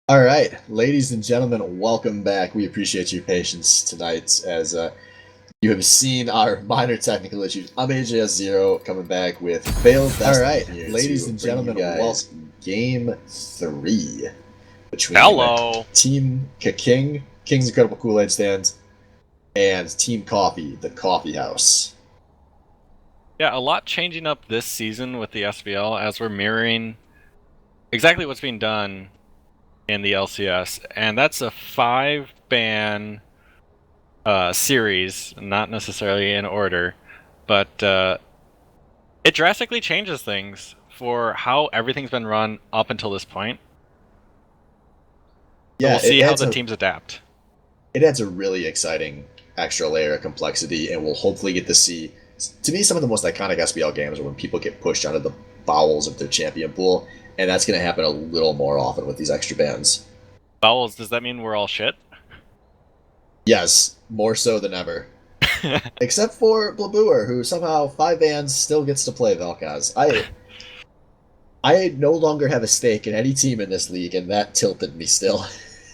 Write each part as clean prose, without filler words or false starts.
All right, ladies and gentlemen, welcome back. We appreciate your patience tonight as you have seen our minor technical issues. I'm AJS0 coming back with failed best. All right, ladies and gentlemen, welcome Game 3 between Hello. Team King's Incredible Kool-Aid Stand, and Team Coffee, the Coffee House. Yeah, a lot changing up this season with the SBL as we're mirroring exactly what's being done in the LCS, and that's a 5-ban series, not necessarily in order, but it drastically changes things for how everything's been run up until this point. So Yeah, we'll see how the teams adapt. It adds a really exciting extra layer of complexity, and we'll hopefully get to see, to me, some of the most iconic SBL games are when people get pushed out of the bowels of their champion pool, and that's going to happen a little more often with these extra bans. Bowels, does that mean we're all shit? Yes, more so than ever. Except for Blabuer, who somehow 5 bans still gets to play Vel'Koz. I no longer have a stake in any team in this league, and that tilted me still.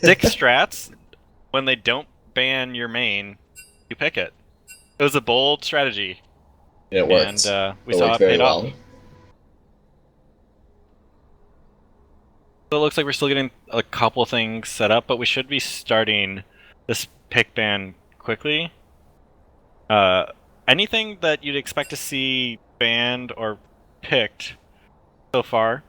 Sick strats, when they don't ban your main, you pick it. It was a bold strategy. It worked. And we It saw worked it very paid off. well. So it looks like we're still getting a couple things set up, but we should be starting this pick ban quickly. Anything that you'd expect to see banned or picked so far?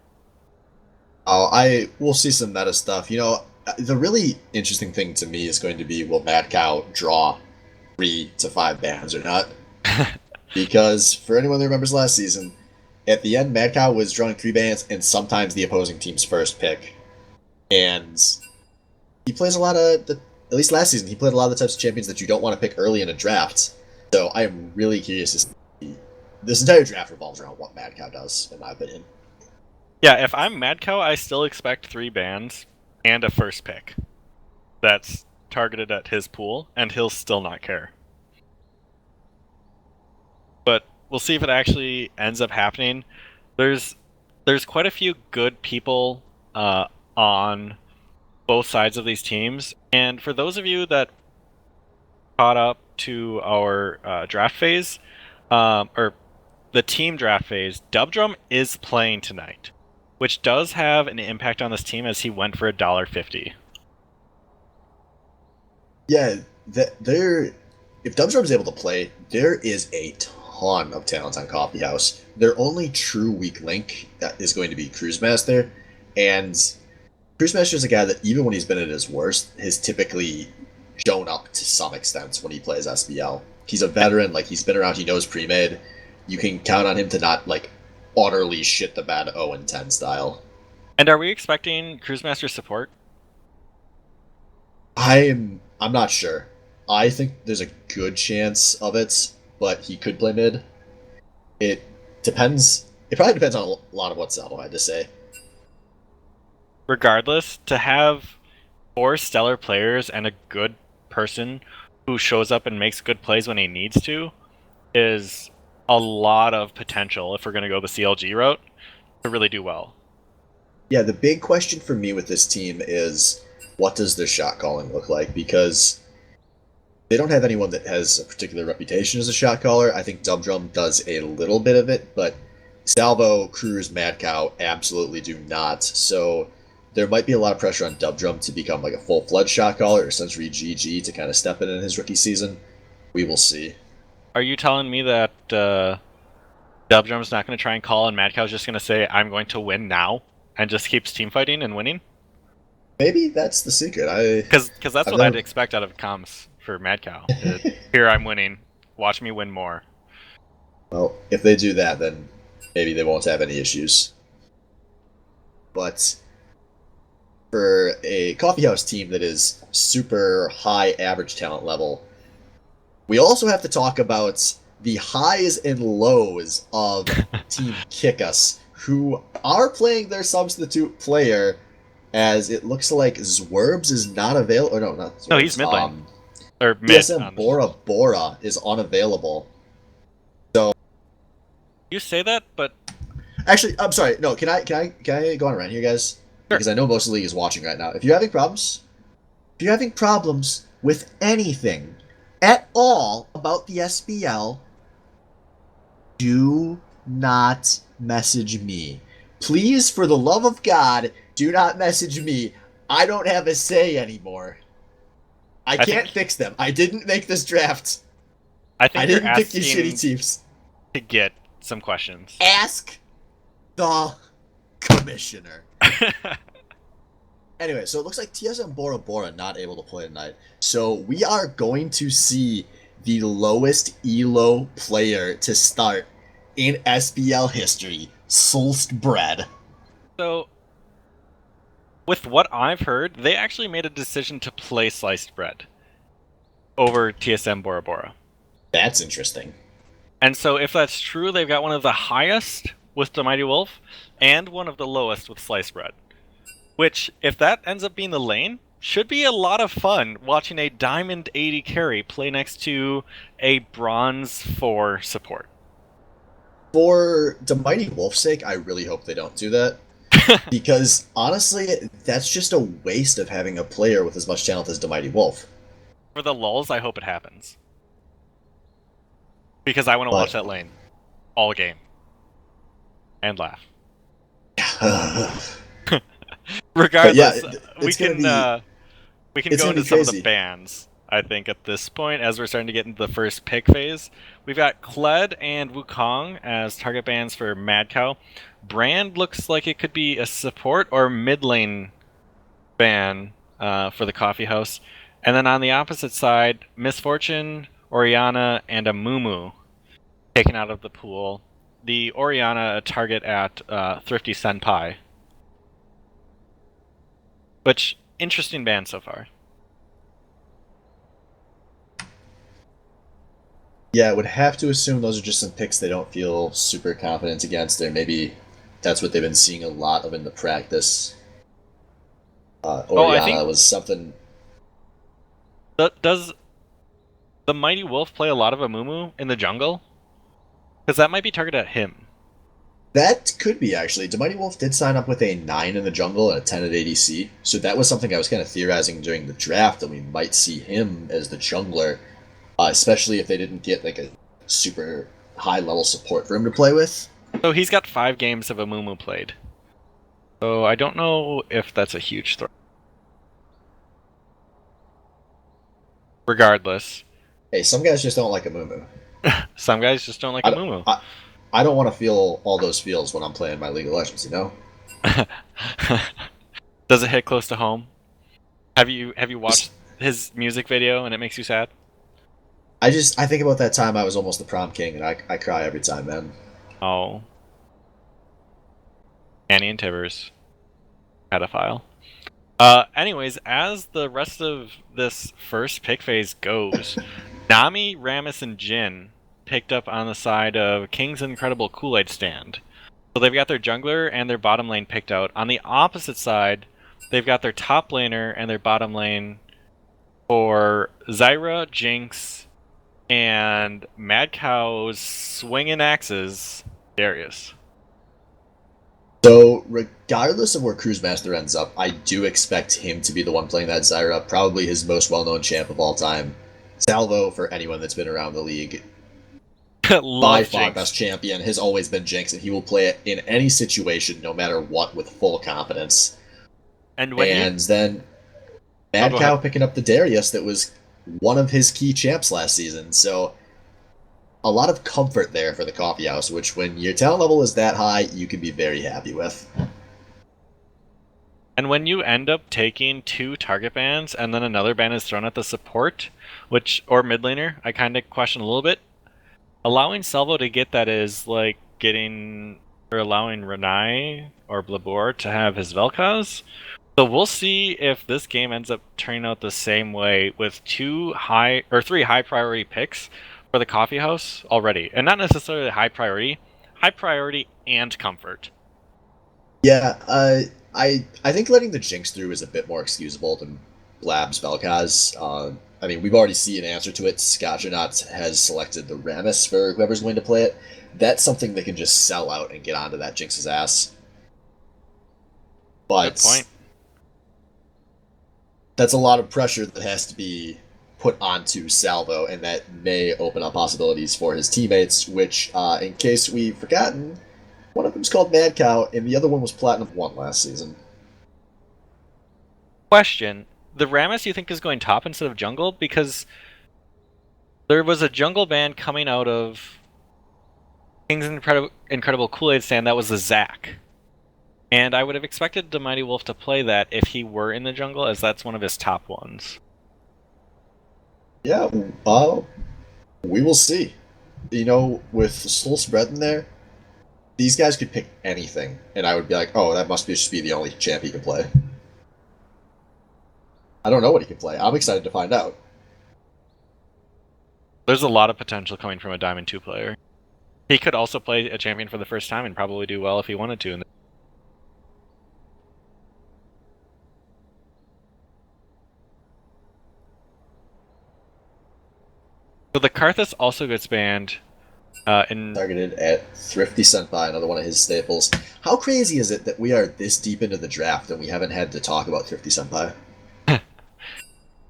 Oh, I will see some meta stuff. The really interesting thing to me is going to be, will Mad Cow draw 3 to 5 bans or not? Because for anyone that remembers last season, at the end, Mad Cow was drawing 3 bans and sometimes the opposing team's first pick. And he plays a lot of at least last season, he played a lot of the types of champions that you don't want to pick early in a draft. So I am really curious to see. This entire draft revolves around what Mad Cow does, in my opinion. Yeah, if I'm Mad Cow, I still expect 3 bans and a first pick that's targeted at his pool, and he'll still not care. But we'll see if it actually ends up happening. There's quite a few good people on both sides of these teams, and for those of you that caught up to our draft phase, or the team draft phase, Dubdrum is playing tonight, which does have an impact on this team as he went for $1.50. Yeah, if Dubdrum is able to play, there is a ton of talent on Coffee House. Their only true weak link is going to be Cruise Master, and Cruise Master is a guy that even when he's been at his worst, has typically shown up to some extent when he plays SBL. He's a veteran, like he's been around, he knows pre-made. You can count on him to not like utterly shit the bed 0-10 style. And are we expecting Cruise Master support? I'm not sure. I think there's a good chance of it, but he could play mid. It depends. It probably depends on a lot of what Salvo had to say. Regardless, to have 4 stellar players and a good person who shows up and makes good plays when he needs to is a lot of potential if we're going to go the CLG route to really do well. Yeah, the big question for me with this team is, what does their shot calling look like? Because they don't have anyone that has a particular reputation as a shot caller. I think Dubdrum does a little bit of it, but Salvo, Cruz, Mad Cow absolutely do not. So there might be a lot of pressure on Dubdrum to become like a full-fledged shot caller, or essentially GG to kind of step in his rookie season. We will see. Are you telling me that Dubdrum's not going to try and call and Mad Cow's just going to say, I'm going to win now, and just keeps team fighting and winning? Maybe that's the secret. Because that's what I'd expect out of comms for Mad Cow. Here, I'm winning. Watch me win more. Well, if they do that, then maybe they won't have any issues. But for a coffeehouse team that is super high average talent level, we also have to talk about the highs and lows of Team KIKAS, who are playing their substitute player, as it looks like Zwerbs is not available. Or no, not Zwerbs. No, he's mid lane. Or mid. DSM Bora Bora is unavailable. So you say that, but actually, I'm sorry. No, can I go on a rant here, guys? Sure. because I know most of the league is watching right now. If you're having problems with anything at all about the SBL, do not message me. Please, for the love of God, do not message me. I don't have a say anymore. I I can't think fix them. I didn't make this draft. I I think you're didn't pick these shitty asking teams. to get some questions. Ask the commissioner. Anyway, so it looks like TSM Bora Bora not able to play tonight. So we are going to see the lowest ELO player to start in SBL history, Solst Bread. So, with what I've heard, they actually made a decision to play sliced bread over TSM Bora Bora. That's interesting. And so, if that's true, they've got one of the highest with the Mighty Wolf and one of the lowest with sliced bread. Which, if that ends up being the lane, should be a lot of fun watching a Diamond 80 carry play next to a Bronze 4 support. For the Mighty Wolf's sake, I really hope they don't do that. Because honestly, that's just a waste of having a player with as much talent as the Mighty Wolf. For the lulls, I hope it happens. Because I want to watch But that lane all game. And laugh. but yeah, Regardless, we it's gonna can be we can it's go gonna into be some of the crazy. bans. I think at this point, as we're starting to get into the first pick phase, we've got Kled and Wukong as target bans for Mad Cow. Brand looks like it could be a support or mid lane ban for the Coffee House, and then on the opposite side, Misfortune, Oriana, and a Mumu taken out of the pool. The Oriana a target at Thrifty Senpai, which interesting ban so far. Yeah, I would have to assume those are just some picks they don't feel super confident against, or maybe that's what they've been seeing a lot of in the practice. Oh, I think Oriana was something. does the Mighty Wolf play a lot of Amumu in the jungle? Because that might be targeted at him. That could be actually. Mighty Wolf did sign up with a 9 in the jungle and a 10 at ADC, so that was something I was kind of theorizing during the draft that we might see him as the jungler, especially if they didn't get like a super high level support for him to play with. So he's got 5 games of Amumu played. So I don't know if that's a huge threat. Regardless, Hey, some guys just don't like a Mumu. some guys just don't like I, Amumu. I, I don't want to feel all those feels when I'm playing my League of Legends, you know? Does it hit close to home? Have you watched his music video and it makes you sad? I think about that time I was almost the prom king, and I cry every time, man. Oh, Annie and Tibbers, pedophile. Anyways, as the rest of this first pick phase goes, Nami, Rammus, and Jin picked up on the side of King's Incredible Kool-Aid Stand. So they've got their jungler and their bottom lane picked out. On the opposite side, they've got their top laner and their bottom lane for Zyra, Jinx, and Mad Cow's swinging axes, Darius. So, regardless of where Cruise Master ends up, I do expect him to be the one playing that Zyra, probably his most well known champ of all time. Salvo, for anyone that's been around the league, by Love far Jinx. best champion, has always been Jinx, and he will play it in any situation, no matter what, with full confidence. And when you... And then Oh, Mad go Cow ahead. picking up the Darius that was one of his key champs last season. So a lot of comfort there for the coffee house, which when your talent level is that high, you can be very happy with. And when you end up taking 2 target bans and then another ban is thrown at the support, which or mid laner, I kind of question a little bit. Allowing Salvo to get that is like getting or allowing Renai or Blabor to have his Vel'Koz. So we'll see if this game ends up turning out the same way with 3 high priority picks for the coffee house already, and not necessarily high priority and comfort. Yeah, I think letting the Jinx through is a bit more excusable than Blab's Vel'Koz. I mean, we've already seen an answer to it. Scotchonaut has selected the Rammus for whoever's going to play it. That's something that can just sell out and get onto that Jinx's ass. Good but point. that's a lot of pressure that has to be put onto Salvo, and that may open up possibilities for his teammates, which, in case we've forgotten, one of them's called Mad Cow, and the other one was Platinum 1 last season. Question: the Rammus you think is going top instead of jungle? Because there was a jungle ban coming out of King's Incredible Kool-Aid stand that was the Zac. And I would have expected the Mighty Wolf to play that if he were in the jungle, as that's one of his top ones. Yeah, we will see. You know, with Soul Spread in there, these guys could pick anything, and I would be like, oh, that must just be the only champ he can play. I don't know what he can play. I'm excited to find out. There's a lot of potential coming from a Diamond 2 player. He could also play a champion for the first time and probably do well if he wanted to. So the Karthus also gets banned Targeted at Thrifty Senpai, another one of his staples. How crazy is it that we are this deep into the draft and we haven't had to talk about Thrifty Senpai?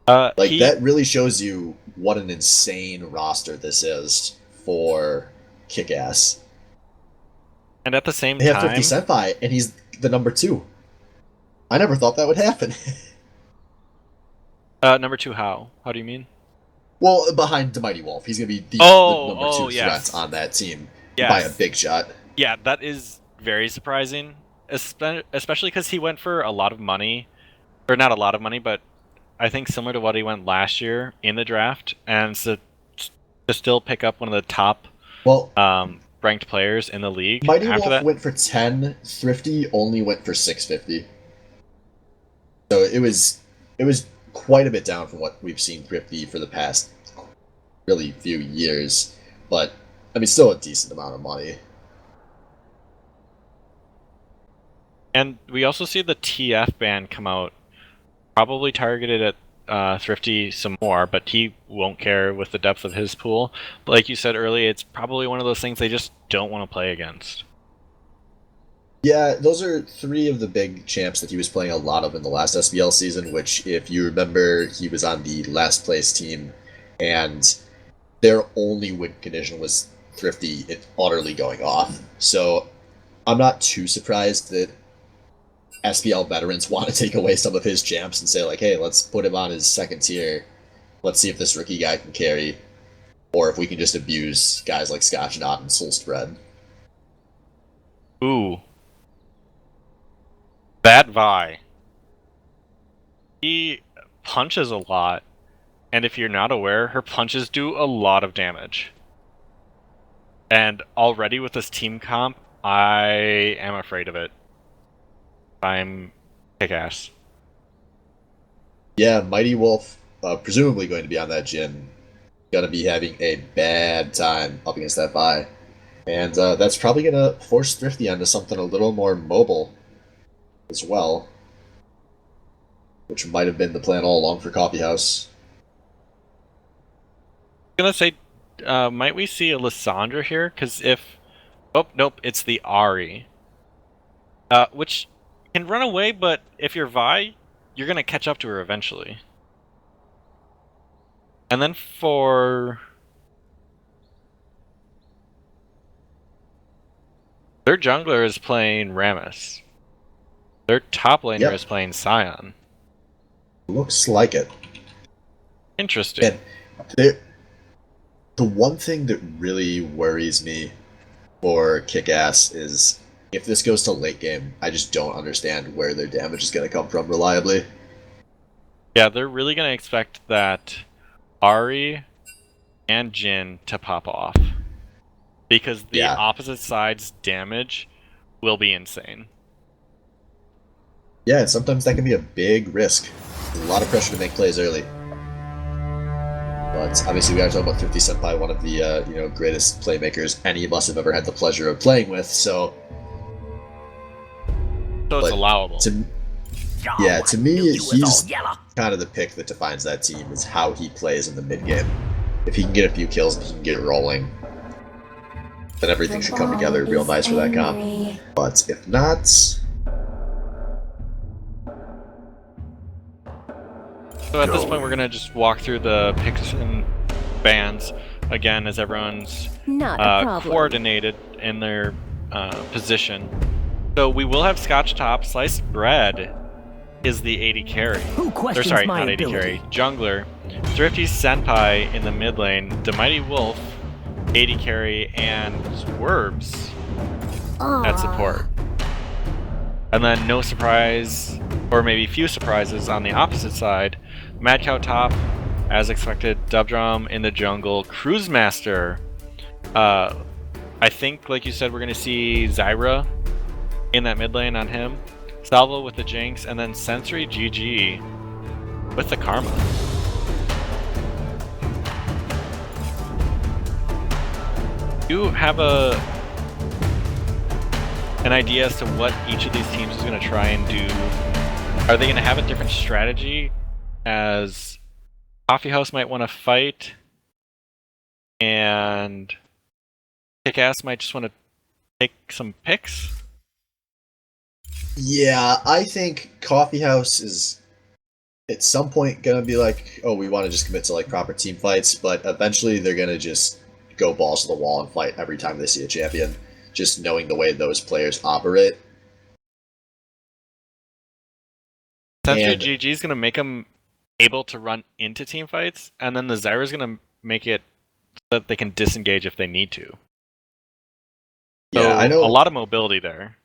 That really shows you what an insane roster this is for KIKAS. And at the same They have time, Thrifty Senpai, and he's the number 2. I never thought that would happen. number 2 how? How do you mean? Well, behind the Mighty Wolf, he's going to be the number 2 threat on that team by a big shot. Yeah, that is very surprising, especially because he went for a lot of money, or not a lot of money, but I think similar to what he went last year in the draft, and so to still pick up one of the top ranked players in the league. Mighty Wolf went for 10, Thrifty only went for 650. So it was quite a bit down from what we've seen Thrifty for the past really few years, but I mean still a decent amount of money. And we also see the TF ban come out, probably targeted at Thrifty some more, but he won't care with the depth of his pool. But like you said earlier, it's probably one of those things they just don't want to play against. Yeah, those are 3 of the big champs that he was playing a lot of in the last SBL season, which, if you remember, he was on the last place team, and their only win condition was Thrifty utterly going off. So I'm not too surprised that SBL veterans want to take away some of his champs and say, like, hey, let's put him on his second tier. Let's see if this rookie guy can carry, or if we can just abuse guys like Scotch Knot and Soul Spread. Ooh. That Vi. He punches a lot, and if you're not aware, her punches do a lot of damage. And already with this team comp, I am afraid of it. I'm KIKAS. Yeah, Mighty Wolf, presumably going to be on that Jhin, gonna be having a bad time up against that Vi. And that's probably gonna force Thrifty onto something a little more mobile as well, which might have been the plan all along for Coffee House. I'm gonna say, might we see a Lissandra here? Because if... Oh, nope, it's the Ahri. Which can run away, but if you're Vi, you're gonna catch up to her eventually. And then for... their jungler is playing Rammus. Their top laner is playing Sion. Looks like it. Interesting. And the one thing that really worries me for KIKAS is if this goes to late game, I just don't understand where their damage is going to come from reliably. Yeah, they're really going to expect that Ahri and Jhin to pop off. Because the opposite side's damage will be insane. Yeah, and sometimes that can be a big risk. There's a lot of pressure to make plays early. But obviously we are talking about Thrifty Senpai, one of the greatest playmakers any of us have ever had the pleasure of playing with, so it's allowable. To me, he's kind of the pick that defines that team, is how he plays in the mid-game. If he can get a few kills and he can get it rolling, then everything should come together real nice for that comp. But if not... So at this point, we're gonna just walk through the picks and bans again as everyone's Not a problem. coordinated in their position. So we will have Scotch Top. Sliced Bread is the AD carry. Who questions Sorry, my not AD ability? carry. Jungler. Thrifty Senpai in the mid lane. The Mighty Wolf, AD carry, and Swerves at support. And then no surprise, or maybe few surprises on the opposite side. Mad Cow top, as expected. Dubdrum in the jungle. Cruise Master. I think, like you said, we're going to see Zyra in that mid lane on him. Salvo with the Jinx, and then Sensory GG with the Karma. Do you have an idea as to what each of these teams is going to try and do? Are they going to have a different strategy, as Coffee House might want to fight and KIKAS might just want to take some picks? Yeah, I think Coffee House is at some point gonna be like, oh, we want to just commit to like proper team fights, but eventually they're gonna just go balls to the wall and fight every time they see a champion, just knowing the way those players operate. Sensory And GG is going to make them able to run into team fights, and then the Zyra is going to make it so that they can disengage if they need to. So yeah, I know a lot of mobility there.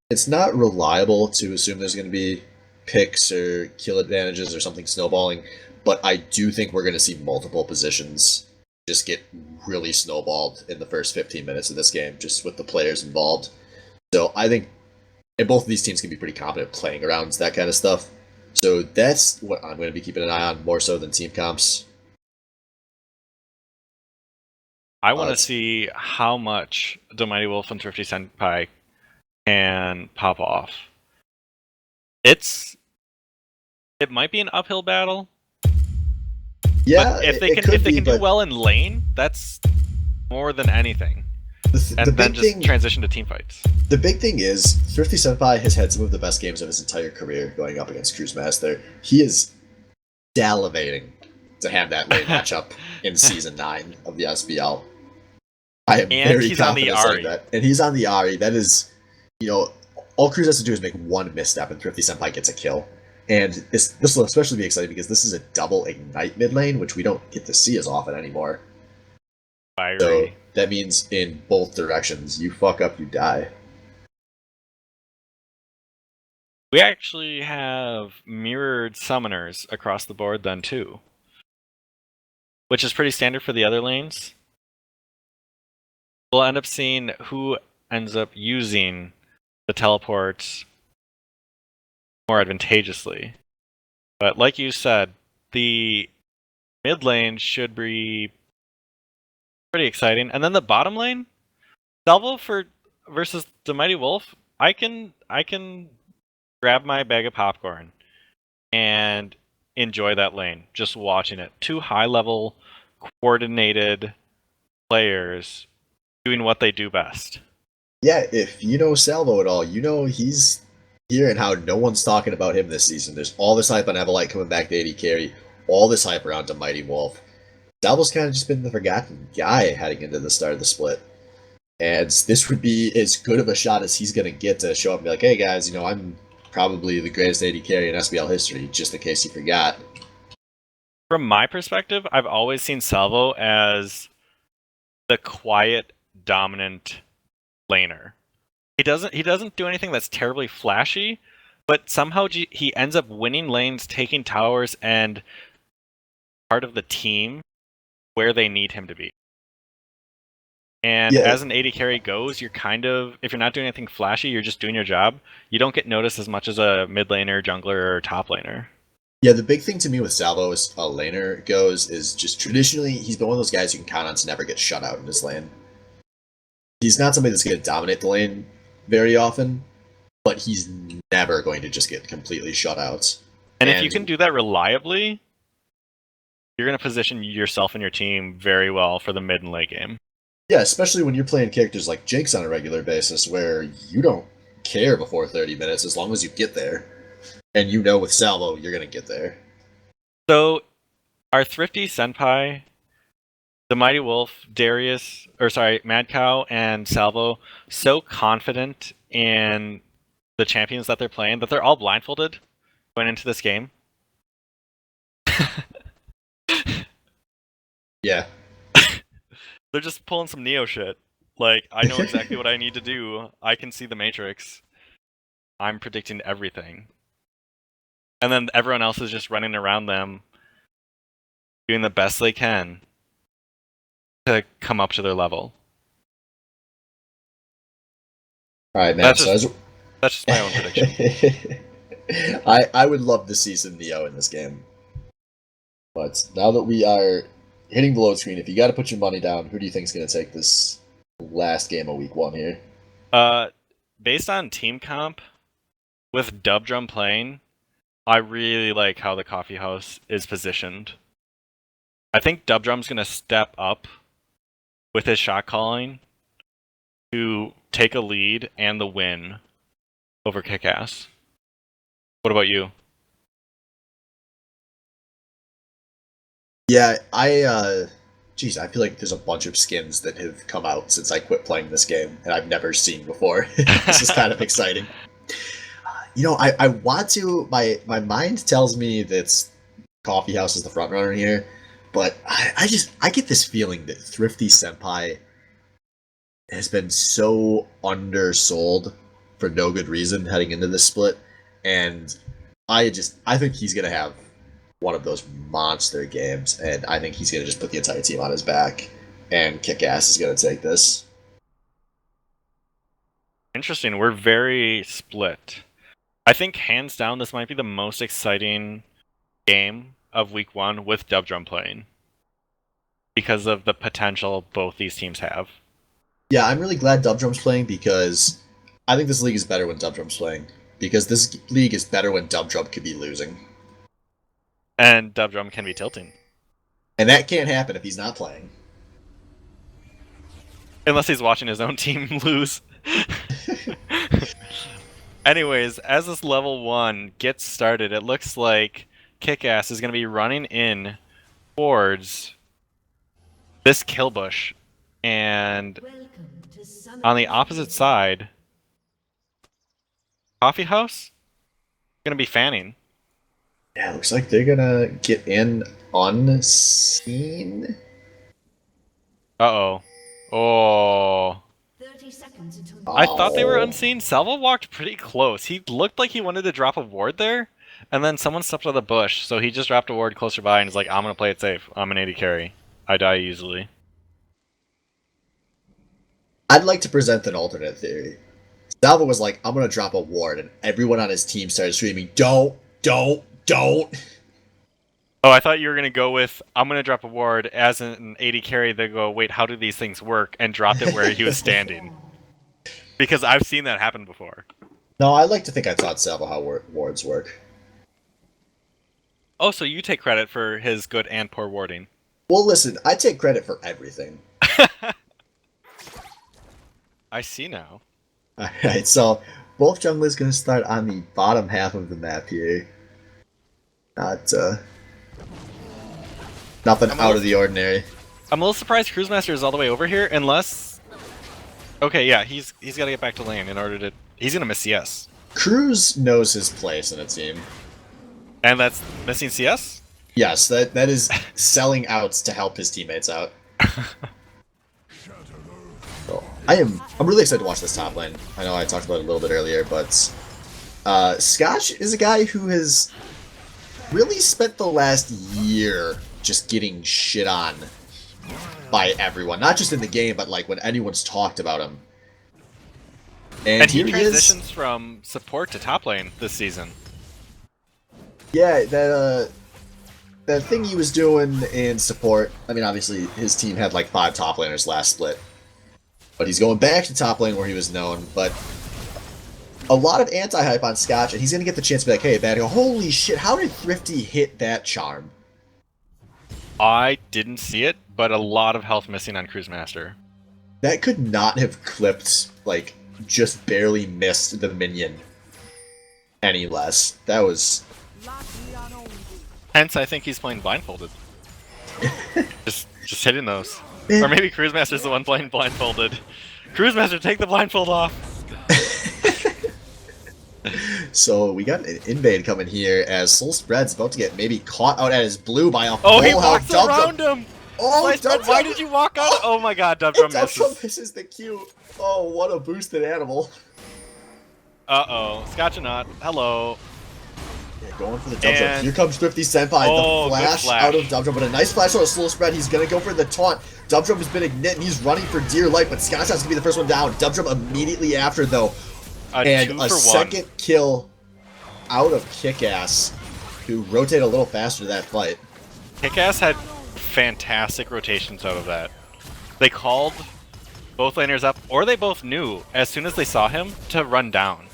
it's not reliable to assume there's going to be picks or kill advantages or something snowballing, but I do think we're going to see multiple positions just get really snowballed in the first 15 minutes of this game, just with the players involved. So I think and both of these teams can be pretty competent playing around that kind of stuff. So that's what I'm going to be keeping an eye on, more so than team comps. I want to see how much the Mighty Wolf and Thrifty Senpai can pop off. It might be an uphill battle. Yeah, but if they can do well in lane, that's more than anything. And then just transition to team fights. The big thing is, Thrifty Senpai has had some of the best games of his entire career going up against Cruise Master. He is salivating to have that lane matchup in Season 9 of the SBL. I am very confident like that. And he's on the Ahri. That is, all Cruise has to do is make one misstep and Thrifty Senpai gets a kill. And this will especially be exciting because this is a double Ignite mid lane, which we don't get to see as often anymore. Fiery. So that means in both directions, you fuck up, you die. We actually have mirrored summoners across the board then too, which is pretty standard for the other lanes. We'll end up seeing who ends up using the teleports more advantageously. But like you said, the mid lane should be pretty exciting. And then the bottom lane, Salvo versus the Mighty Wolf, I can grab my bag of popcorn and enjoy that lane, just watching it. Two high-level, coordinated players doing what they do best. Yeah, if you know Salvo at all, you know he's here and how no one's talking about him this season. There's all this hype on Evolite coming back to AD carry, all this hype around the Mighty Wolf. Salvo's kind of just been the forgotten guy heading into the start of the split. And this would be as good of a shot as he's going to get to show up and be like, hey guys, I'm probably the greatest AD carry in SBL history, just in case you forgot. From my perspective, I've always seen Salvo as the quiet, dominant laner. He doesn't do anything that's terribly flashy, but somehow he ends up winning lanes, taking towers, and part of the team where they need him to be. And as an AD carry goes, you're if you're not doing anything flashy, you're just doing your job. You don't get noticed as much as a mid laner, jungler, or top laner. Yeah, the big thing to me with Salvo as a laner goes is just traditionally, he's been one of those guys you can count on to never get shut out in his lane. He's not somebody that's going to dominate the lane very often, but he's never going to just get completely shut out. And if you can do that reliably, you're going to position yourself and your team very well for the mid and late game. Yeah, especially when you're playing characters like Jinx on a regular basis, where you don't care before 30 minutes as long as you get there. And with Salvo, you're going to get there. So, our Thrifty Senpai, the Mighty Wolf, Darius, or sorry, Mad Cow, and Salvo, so confident in the champions that they're playing that they're all blindfolded going into this game. Yeah. They're just pulling some Neo shit. Like, I know exactly what I need to do. I can see the Matrix. I'm predicting everything. And then everyone else is just running around them, doing the best they can to come up to their level. All right, man. That's So just as that's just my own prediction. I would love to see some Neo in this game, but now that we are hitting the load screen, if you got to put your money down, who do you think is going to take this last game of week 1 here? Based on team comp, with Dub Drum playing, I really like how the coffee house is positioned. I think Dub Drum's gonna step up with his shot calling to take a lead and the win over KIKAS. What about you? Yeah, geez, I feel like there's a bunch of skins that have come out since I quit playing this game, and I've never seen before. This is kind of exciting. You know, I want to. My mind tells me that Coffee House is the front runner here, but I get this feeling that Thrifty Senpai has been so undersold for no good reason heading into this split, and I think he's gonna have one of those monster games, and I think he's gonna just put the entire team on his back, and KIKAS is gonna take this. Interesting. We're very split. I think hands down this might be the most exciting game of week 1 with Dub Drum playing because of the potential both these teams have. Yeah, I'm really glad Dub Drum's playing because I think this league is better when Dub Drum's playing. Because this league is better when Dub Drum could be losing. And Dub Drum can be tilting. And that can't happen if he's not playing. Unless he's watching his own team lose. Anyways, as this level 1 gets started, it looks like KIKAS is going to be running in towards this kill bush. And on the opposite side, Coffee House going to be fanning. Yeah, looks like they're gonna get in unseen. Uh-oh. Oh. 30 seconds until I thought they were Oh. unseen. Salvo walked pretty close. He looked like he wanted to drop a ward there, and then someone stepped out of the bush, so he just dropped a ward closer by and is like, I'm gonna play it safe. I'm an AD carry. I die easily. I'd like to present an alternate theory. Salvo was like, I'm gonna drop a ward, and everyone on his team started screaming, don't. Oh, I thought you were gonna go with, I'm gonna drop a ward as an AD carry, they go, wait, how do these things work? And dropped it where he was standing. Because I've seen that happen before. No, I like to think I taught Salvo how wards work. Oh, so you take credit for his good and poor warding. Well, listen, I take credit for everything. I see now. Alright, so both junglers gonna start on the bottom half of the map here. Not, nothing out of the ordinary. I'm a little surprised Cruise Master is all the way over here, unless... Okay, yeah, he's got to get back to lane in order to... He's going to miss CS. Cruz knows his place in a team. And that's missing CS? Yes, that is selling outs to help his teammates out. So, I'm really excited to watch this top lane. I know I talked about it a little bit earlier, but Scotch is a guy who has really spent the last year just getting shit on by everyone. Not just in the game, but like when anyone's talked about him. And he here transitions from support to top lane this season. Yeah, that thing he was doing in support, I mean, obviously, his team had like 5 top laners last split. But he's going back to top lane where he was known, but a lot of anti-hype on Scotch, and he's going to get the chance to be like, hey, Bad, holy shit, how did Thrifty hit that charm? I didn't see it, but a lot of health missing on Cruise Master. That could not have clipped, like, just barely missed the minion any less. That was... Hence, I think he's playing blindfolded. just hitting those. Man. Or maybe Cruise Master's the one playing blindfolded. Cruise Master, take the blindfold off! So we got an invade coming here as Soul Spread's about to get maybe caught out at his blue by a Oh, he full walks health around him! Oh, Why did you walk out? Oh my god, Dubdrum misses. Misses the Q. Oh, what a boosted animal. Uh-oh, Scotchanaut, hello. Yeah, going for the Dubdrum. And... Here comes Thrifty Senpai, Oh, the flash out of Dubdrum, but a nice flash on a Soul Spread. He's gonna go for the taunt. Dubdrum has been ignit and he's running for dear life, but Scotchanaut's gonna be the first one down. Dubdrum immediately after though. And a second kill out of KIKAS, who rotate a little faster that fight. KIKAS had fantastic rotations out of that. They called both laners up, or they both knew as soon as they saw him to run down.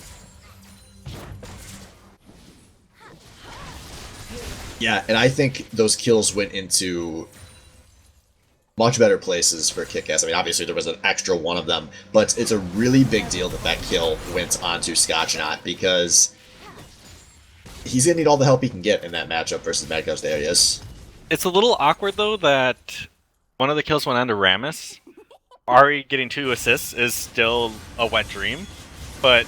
Yeah, and I think those kills went into much better places for KIKAS. I mean, obviously there was an extra one of them, but it's a really big deal that that kill went onto Scotchanaut because he's gonna need all the help he can get in that matchup versus Mad Cow's Darius. It's a little awkward though that one of the kills went on to Rammus. Ari getting 2 assists is still a wet dream, but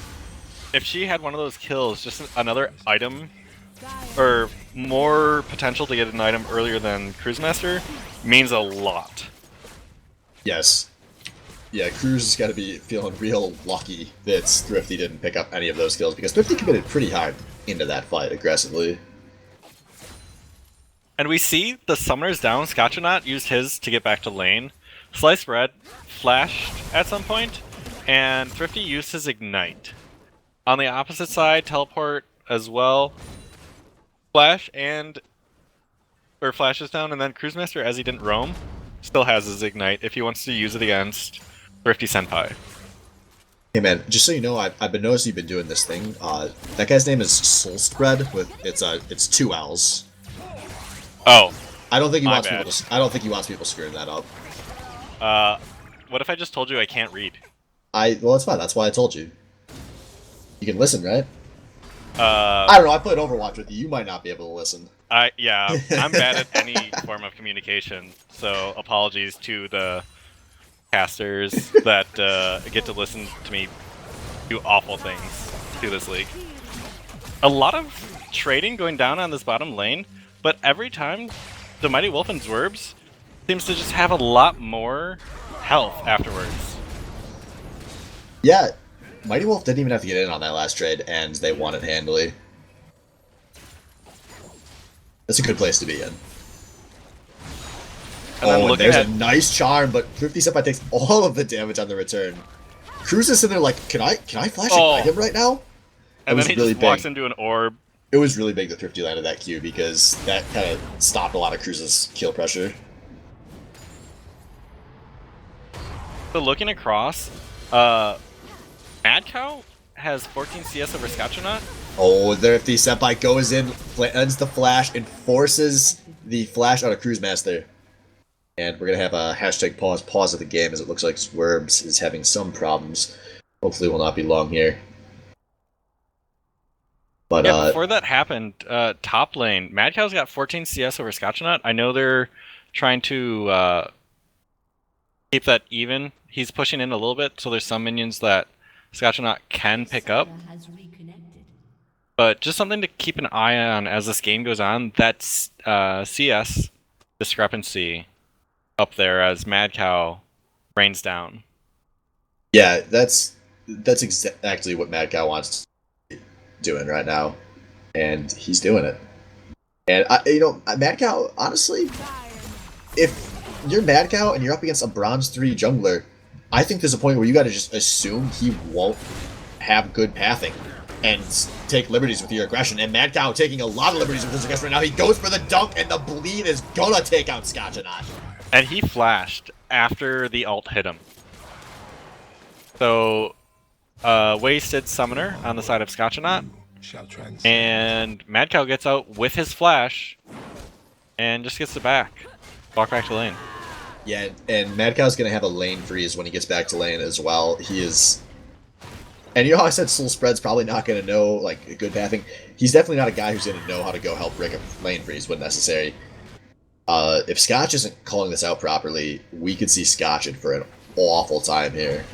if she had one of those kills, just another item, or more potential to get an item earlier than Cruise Master, means a lot. Yes. Yeah, Cruz has got to be feeling real lucky that Thrifty didn't pick up any of those kills, because Thrifty committed pretty hard into that fight aggressively. And we see the summoners down. Scotchanaut used his to get back to lane. Sliced Bread flashed at some point, and Thrifty used his Ignite. On the opposite side, Teleport as well. Flash flashes down, and then Cruise Master, as he didn't roam, still has his Ignite if he wants to use it against Thrifty Senpai. Hey man, just so you know, I've been noticing you've been doing this thing. That guy's name is Soul Spread with it's 2 L's. Oh, I don't think he wants people to. I don't think he wants people screwing that up. What if I just told you I can't read? Well, it's fine. That's why I told you. You can listen, right? I don't know. I played Overwatch with you. You might not be able to listen. Yeah, I'm bad at any form of communication, so apologies to the casters that get to listen to me do awful things through this league. A lot of trading going down on this bottom lane, but every time the Mighty Wolf and Zwerbs seems to just have a lot more health afterwards. Yeah, Mighty Wolf didn't even have to get in on that last trade, and they won it handily. That's a good place to be in. And there's a nice charm, but Thrifty Senpai takes all of the damage on the return. Cruz is sitting there like, can I flash ignite him right now? And then he just walks into an orb. It was really big that Thrifty landed that Q because that kind of stopped a lot of Cruz's kill pressure. So looking across, Mad Cow has 14 CS over Scotchanaut. Oh, Thrifty Senpai goes in, ends the flash, and forces the flash out of Cruise Master. And we're going to have a hashtag pause of the game as it looks like Swerves is having some problems. Hopefully will not be long here. But, yeah, before that happened, top lane, Mad Cow's got 14 CS over Scotchanaut. I know they're trying to keep that even. He's pushing in a little bit, so there's some minions that Scotchanaut can pick up. But just something to keep an eye on as this game goes on, that's CS discrepancy up there as Mad Cow rains down. Yeah, that's exactly what Mad Cow wants to be doing right now, and he's doing it. And Mad Cow, honestly, if you're Mad Cow and you're up against a Bronze 3 jungler, I think there's a point where you got to just assume he won't have good pathing and take liberties with your aggression. And Mad Cow taking a lot of liberties with his aggression right now. He goes for the dunk, and the bleed is gonna take out Scotchanaut. And he flashed after the ult hit him. So, wasted summoner on the side of Scotchanaut. And Mad Cow gets out with his flash and just gets to walk back to lane. Yeah, and Mad Cow's gonna have a lane freeze when he gets back to lane as well. He is And you know how I said Soul Spread's probably not going to know, like, a good pathing? He's definitely not a guy who's going to know how to go help break a lane freeze when necessary. If Scotch isn't calling this out properly, we could see Scotch in for an awful time here.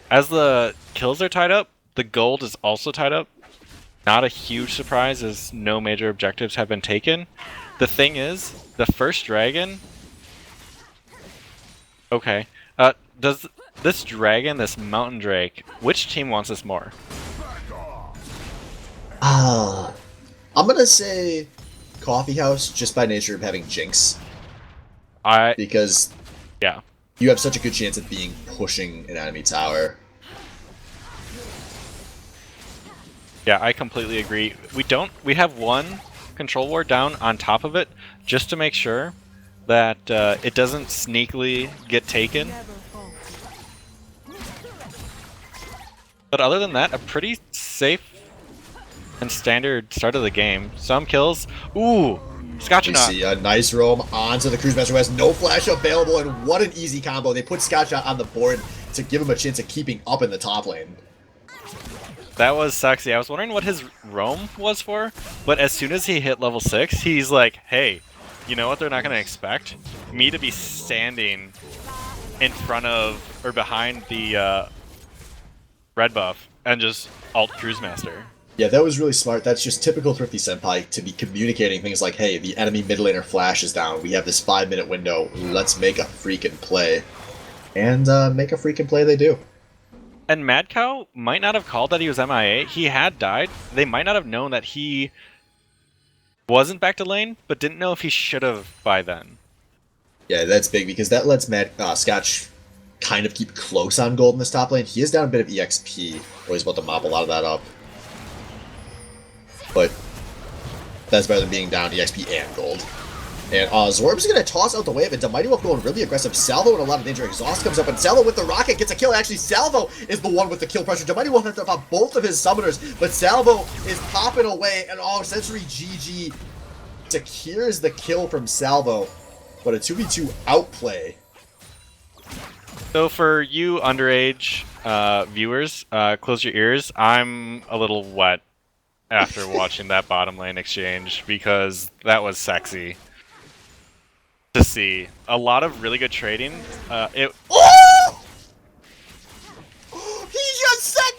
As the kills are tied up, the gold is also tied up. Not a huge surprise as no major objectives have been taken. The thing is, the first dragon... Okay. Does this dragon, this mountain drake, which team wants this more? I'm gonna say Coffee House just by nature of having Jinx. Because yeah. You have such a good chance of pushing an enemy tower. Yeah, I completely agree. We have one control ward down on top of it just to make sure that it doesn't sneakily get taken. But other than that, a pretty safe and standard start of the game. Some kills. Ooh! Scotch We see a nice roam onto the Cruise Master who has no flash available, and what an easy combo. They put Scotch on the board to give him a chance of keeping up in the top lane. That was sexy. I was wondering what his roam was for, but as soon as he hit level 6, he's like, hey, you know what they're not going to expect? Me to be standing in front of, or behind the red buff, and just alt Cruise Master. Yeah, that was really smart. That's just typical Thrifty Senpai to be communicating things like, hey, the enemy mid laner flash is down. We have this 5-minute window. Let's make a freaking play. And make a freaking play they do. And Mad Cow might not have called that he was MIA. He had died. They might not have known that he wasn't back to lane, but didn't know if he should have by then. Yeah, that's big because that lets Scotch kind of keep close on gold in this top lane. He is down a bit of EXP, or he's about to mop a lot of that up. But that's better than being down EXP and gold. And Zorb's going to toss out the wave, and Mighty Wolf going really aggressive. Salvo in a lot of danger. Exhaust comes up, and Salvo with the rocket gets a kill. Actually, Salvo is the one with the kill pressure. Mighty Wolf has to pop both of his summoners, but Salvo is popping away, and Century GG secures the kill from Salvo. But a 2v2 outplay. So for you underage viewers, close your ears. I'm a little wet after watching that bottom lane exchange because that was sexy to see. A lot of really good trading. Oh! He just said...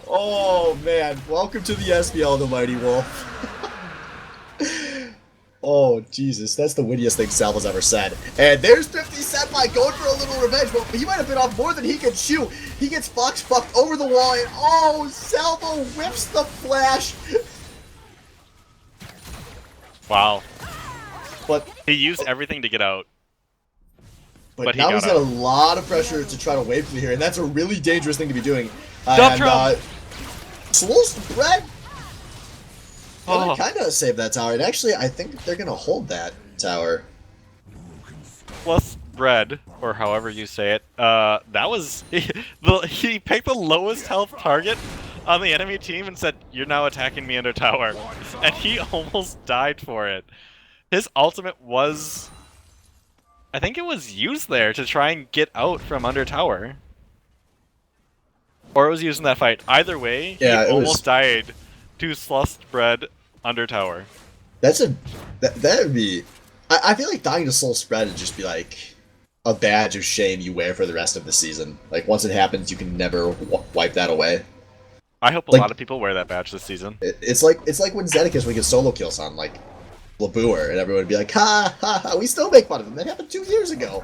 Oh, man. Welcome to the SBL, the Mighty Wolf. Oh, Jesus. That's the wittiest thing Salvo's ever said. And there's 50 Senpai going for a little revenge, but he might have been off more than he could chew. He gets fucked over the wall, and oh, Salvo whips the flash. Wow. But he used everything to get out. But now he's got a lot of pressure to try to wave clear here, and that's a really dangerous thing to be doing. Slow spread. Well, I kind of saved that tower, and actually, I think they're going to hold that tower. Plus bread, or however you say it, that was... He picked the lowest health target on the enemy team and said, you're now attacking me under tower. And he almost died for it. His ultimate was... I think it was used there to try and get out from under tower. Or it was used in that fight. Either way, yeah, he almost died to Slust Bread under tower. That's that would be... I feel like dying to Soul Spread would just be like a badge of shame you wear for the rest of the season. Like, once it happens, you can never wipe that away. I hope a lot of people wear that badge this season. It's like when Zedekis would get solo kills on, like, Labuer, and everyone would be like, ha, ha, ha, we still make fun of him. That happened 2 years ago.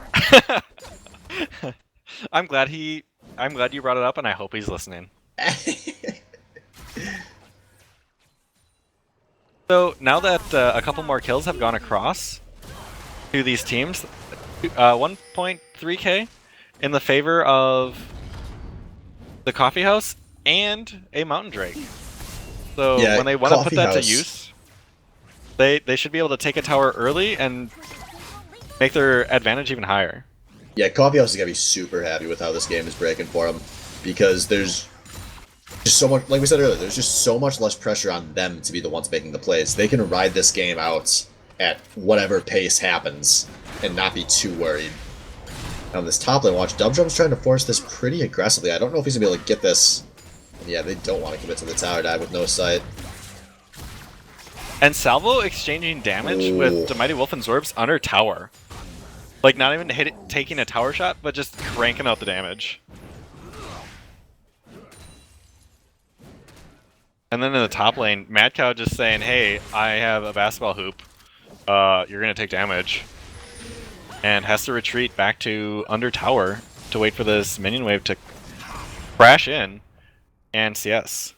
I'm glad you brought it up, and I hope he's listening. So, now that a couple more kills have gone across to these teams, 1.3k in the favor of the Coffee House and a Mountain Drake. So, yeah, when they want to put that House. to use, they should be able to take a tower early and make their advantage even higher. Yeah, Coffee House is going to be super happy with how this game is breaking for them, because there's just so much, like we said earlier, there's just so much less pressure on them to be the ones making the plays. They can ride this game out at whatever pace happens, and not be too worried. On this top lane, watch Dubdrum's trying to force this pretty aggressively. I don't know if he's going to be able to get this. And yeah, they don't want to commit to the tower dive with no sight. And Salvo exchanging damage with the Mighty Wolf and Zorbs under tower. Like, not even taking a tower shot, but just cranking out the damage. And then in the top lane, Mad Cow just saying, hey, I have a basketball hoop. You're going to take damage. And has to retreat back to under tower to wait for this minion wave to crash in and CS.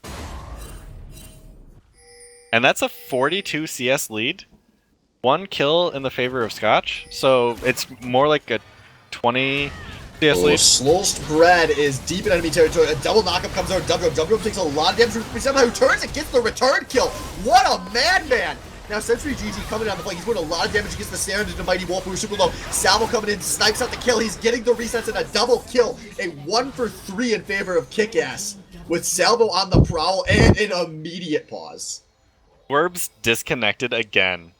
And that's a 42 CS lead. 1 kill in the favor of Scotch, so it's more like a 20 CS lead. Slow spread is deep in enemy territory. A double knockup comes out. Dubdrum takes a lot of damage. Somehow turns and gets the return kill. What a madman! Now Sentry GG coming down the flank. He's putting a lot of damage against the Sarah into the Mighty Wolf, who's super low. Salvo coming in, snipes out the kill. He's getting the resets and a double kill. A 1 for 3 in favor of KIKAS, with Salvo on the prowl and an immediate pause. Werbs disconnected again.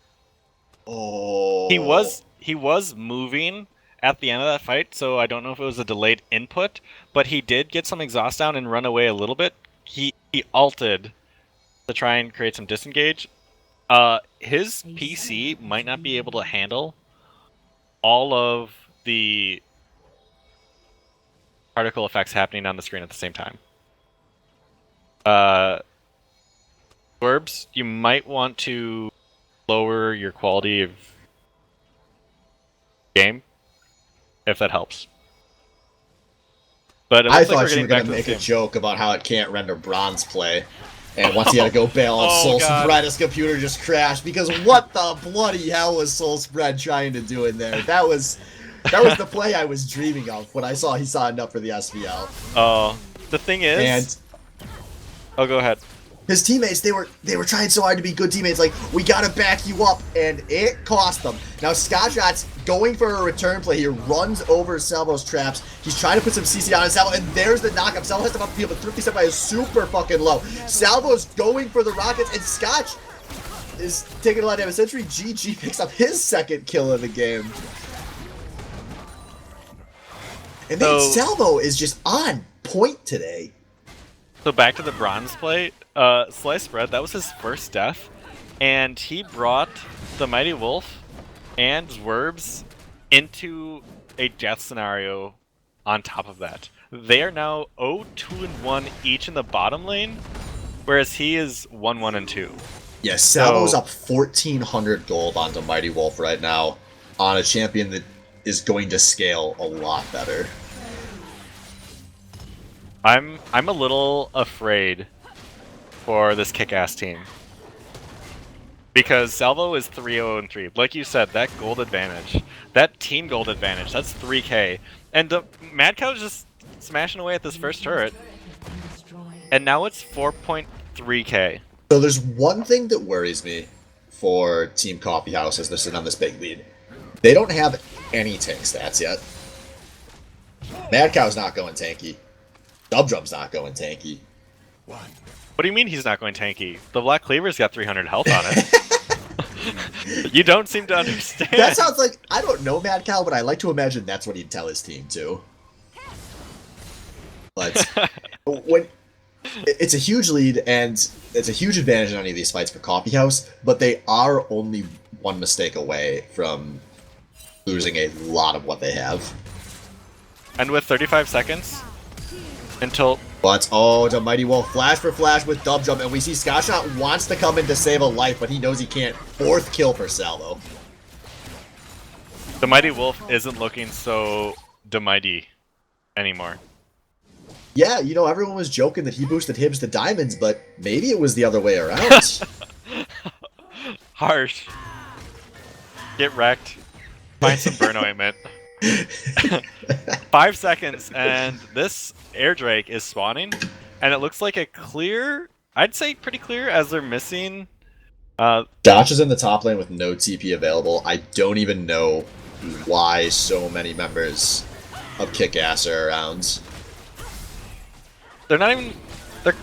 Oh. He was moving at the end of that fight, so I don't know if it was a delayed input, but he did get some exhaust down and run away a little bit. He ulted to try and create some disengage. His PC might not be able to handle all of the particle effects happening on the screen at the same time. Orbs, you might want to lower your quality of game, if that helps. But I thought you were going to make a joke about how it can't render bronze play. And once he had to go bail on Soul Spread, his computer just crashed. Because what the bloody hell was Soul Spread trying to do in there? That was the play I was dreaming of when I saw he signed up for the SBL. Oh, the thing is... And oh, go ahead. His teammates, they were trying so hard to be good teammates, like, we gotta back you up, and it cost them. Now Scotshot's going for a return play here, runs over Salvo's traps. He's trying to put some CC on Salvo, and there's the knockup. Salvo has to up the field, but Thrifty Step is super fucking low. Salvo's going for the rockets, and Scotch is taking a lot of damage. Sentry GG picks up his second kill of the game. And then Salvo is just on point today. So back to the bronze plate, Slice Spread, that was his first death, and he brought the Mighty Wolf and Zwerbs into a death scenario on top of that. They are now 0-2-1 each in the bottom lane, whereas he is 1-1-2. Yeah, Salvo's up 1,400 gold onto Mighty Wolf right now on a champion that is going to scale a lot better. I'm a little afraid for this kick-ass team. Because Salvo is 3-0-3. Like you said, that gold advantage, that team gold advantage, that's 3k. And the Mad Cow's just smashing away at this first turret. And now it's 4.3k. So there's one thing that worries me for Team Coffeehouse as they're sitting on this big lead. They don't have any tank stats yet. Mad Cow's not going tanky. Dubdrum's not going tanky. What do you mean he's not going tanky? The Black Cleaver's got 300 health on it. You don't seem to understand. That sounds like, I don't know Mad Cow, but I like to imagine that's what he'd tell his team too. But when it's a huge lead and it's a huge advantage in any of these fights for Coffeehouse, but they are only one mistake away from losing a lot of what they have. And with 35 seconds until... But, oh, the Mighty Wolf flash for flash with Dubdrum, and we see Scotshot wants to come in to save a life, but he knows he can't. 4th kill for Salvo. The Mighty Wolf isn't looking so mighty anymore. Yeah, you know, everyone was joking that he boosted Hibbs to diamonds, but maybe it was the other way around. Harsh. Get wrecked. Find some burn ointment. 5 seconds, and this air drake is spawning, and it looks like a clear, I'd say pretty clear, as they're missing... Dotch is in the top lane with no TP available. I don't even know why so many members of KIKAS are around. They're not even...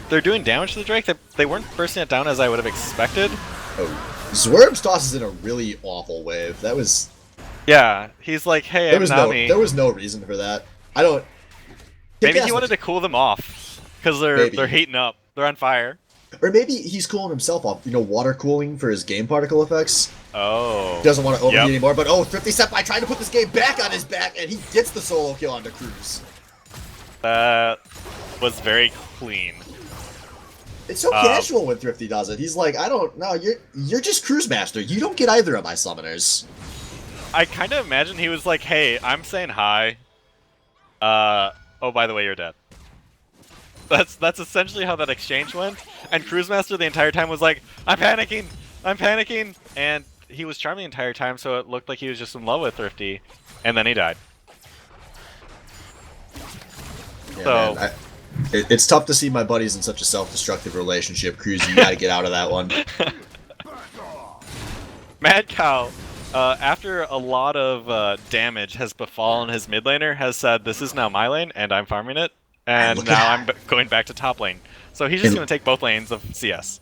They're doing damage to the drake. They weren't bursting it down as I would have expected. Oh, Zwerbs tosses in a really awful wave. That was Yeah, he's like, hey, I'm There Nami. was no reason for that. I don't. Maybe he Kick-Ass wanted looks to cool them off because they're maybe, heating up. They're on fire. or maybe he's cooling himself off. You know, water cooling for his game particle effects. He Oh, doesn't want to overheat yep. anymore. But oh, 50 Senpai trying to put this game back on his back, and he gets the solo kill onto Cruz. That was very clean. It's so casual when Thrifty does it. He's like, I don't know, you're just Cruise Master. You don't get either of my summoners. I kind of imagine he was like, hey, I'm saying hi. Oh, by the way, you're dead. That's essentially how that exchange went. And Cruise Master the entire time was like, I'm panicking! I'm panicking! And he was charming the entire time, so it looked like he was just in love with Thrifty. And then he died. Yeah, So, man, it's tough to see my buddies in such a self-destructive relationship. Cruz, you gotta get out of that one. Mad Cow, after a lot of damage has befallen his mid laner, has said, this is now my lane, and I'm farming it. And now I'm going back to top lane. So he's just going to take both lanes of CS.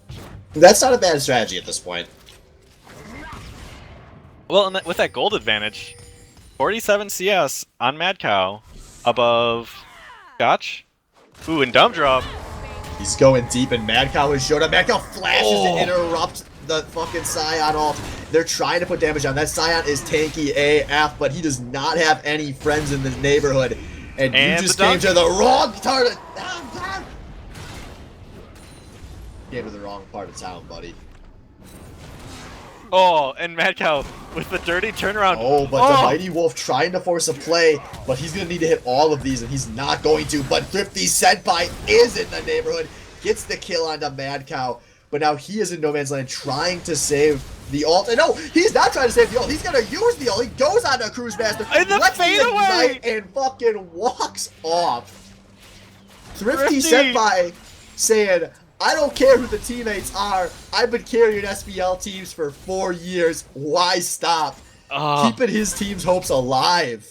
That's not a bad strategy at this point. Well, and with that gold advantage, 47 CS on Mad Cow above Gotch. Ooh, and Dumb Drop. He's going deep, and Mad Cow has showed up. Mad Cow flashes to interrupt the fucking Scion ult. They're trying to put damage on. That Scion is tanky AF, but he does not have any friends in the neighborhood. And you just came to the wrong part of town. Came to the wrong part of town, buddy. Oh, and Mad Cow with the dirty turnaround. Oh, but the Mighty Wolf trying to force a play, but he's going to need to hit all of these, and he's not going to. But Thrifty Senpai is in the neighborhood, gets the kill onto Mad Cow, but now he is in no man's land trying to save the ult. And no, he's not trying to save the ult. He's going to use the ult. He goes on to Cruise Master, lets the ignite, and fucking walks off. Thrifty Senpai saying, I don't care who the teammates are. I've been carrying SBL teams for 4 years. Why stop? Keeping his team's hopes alive.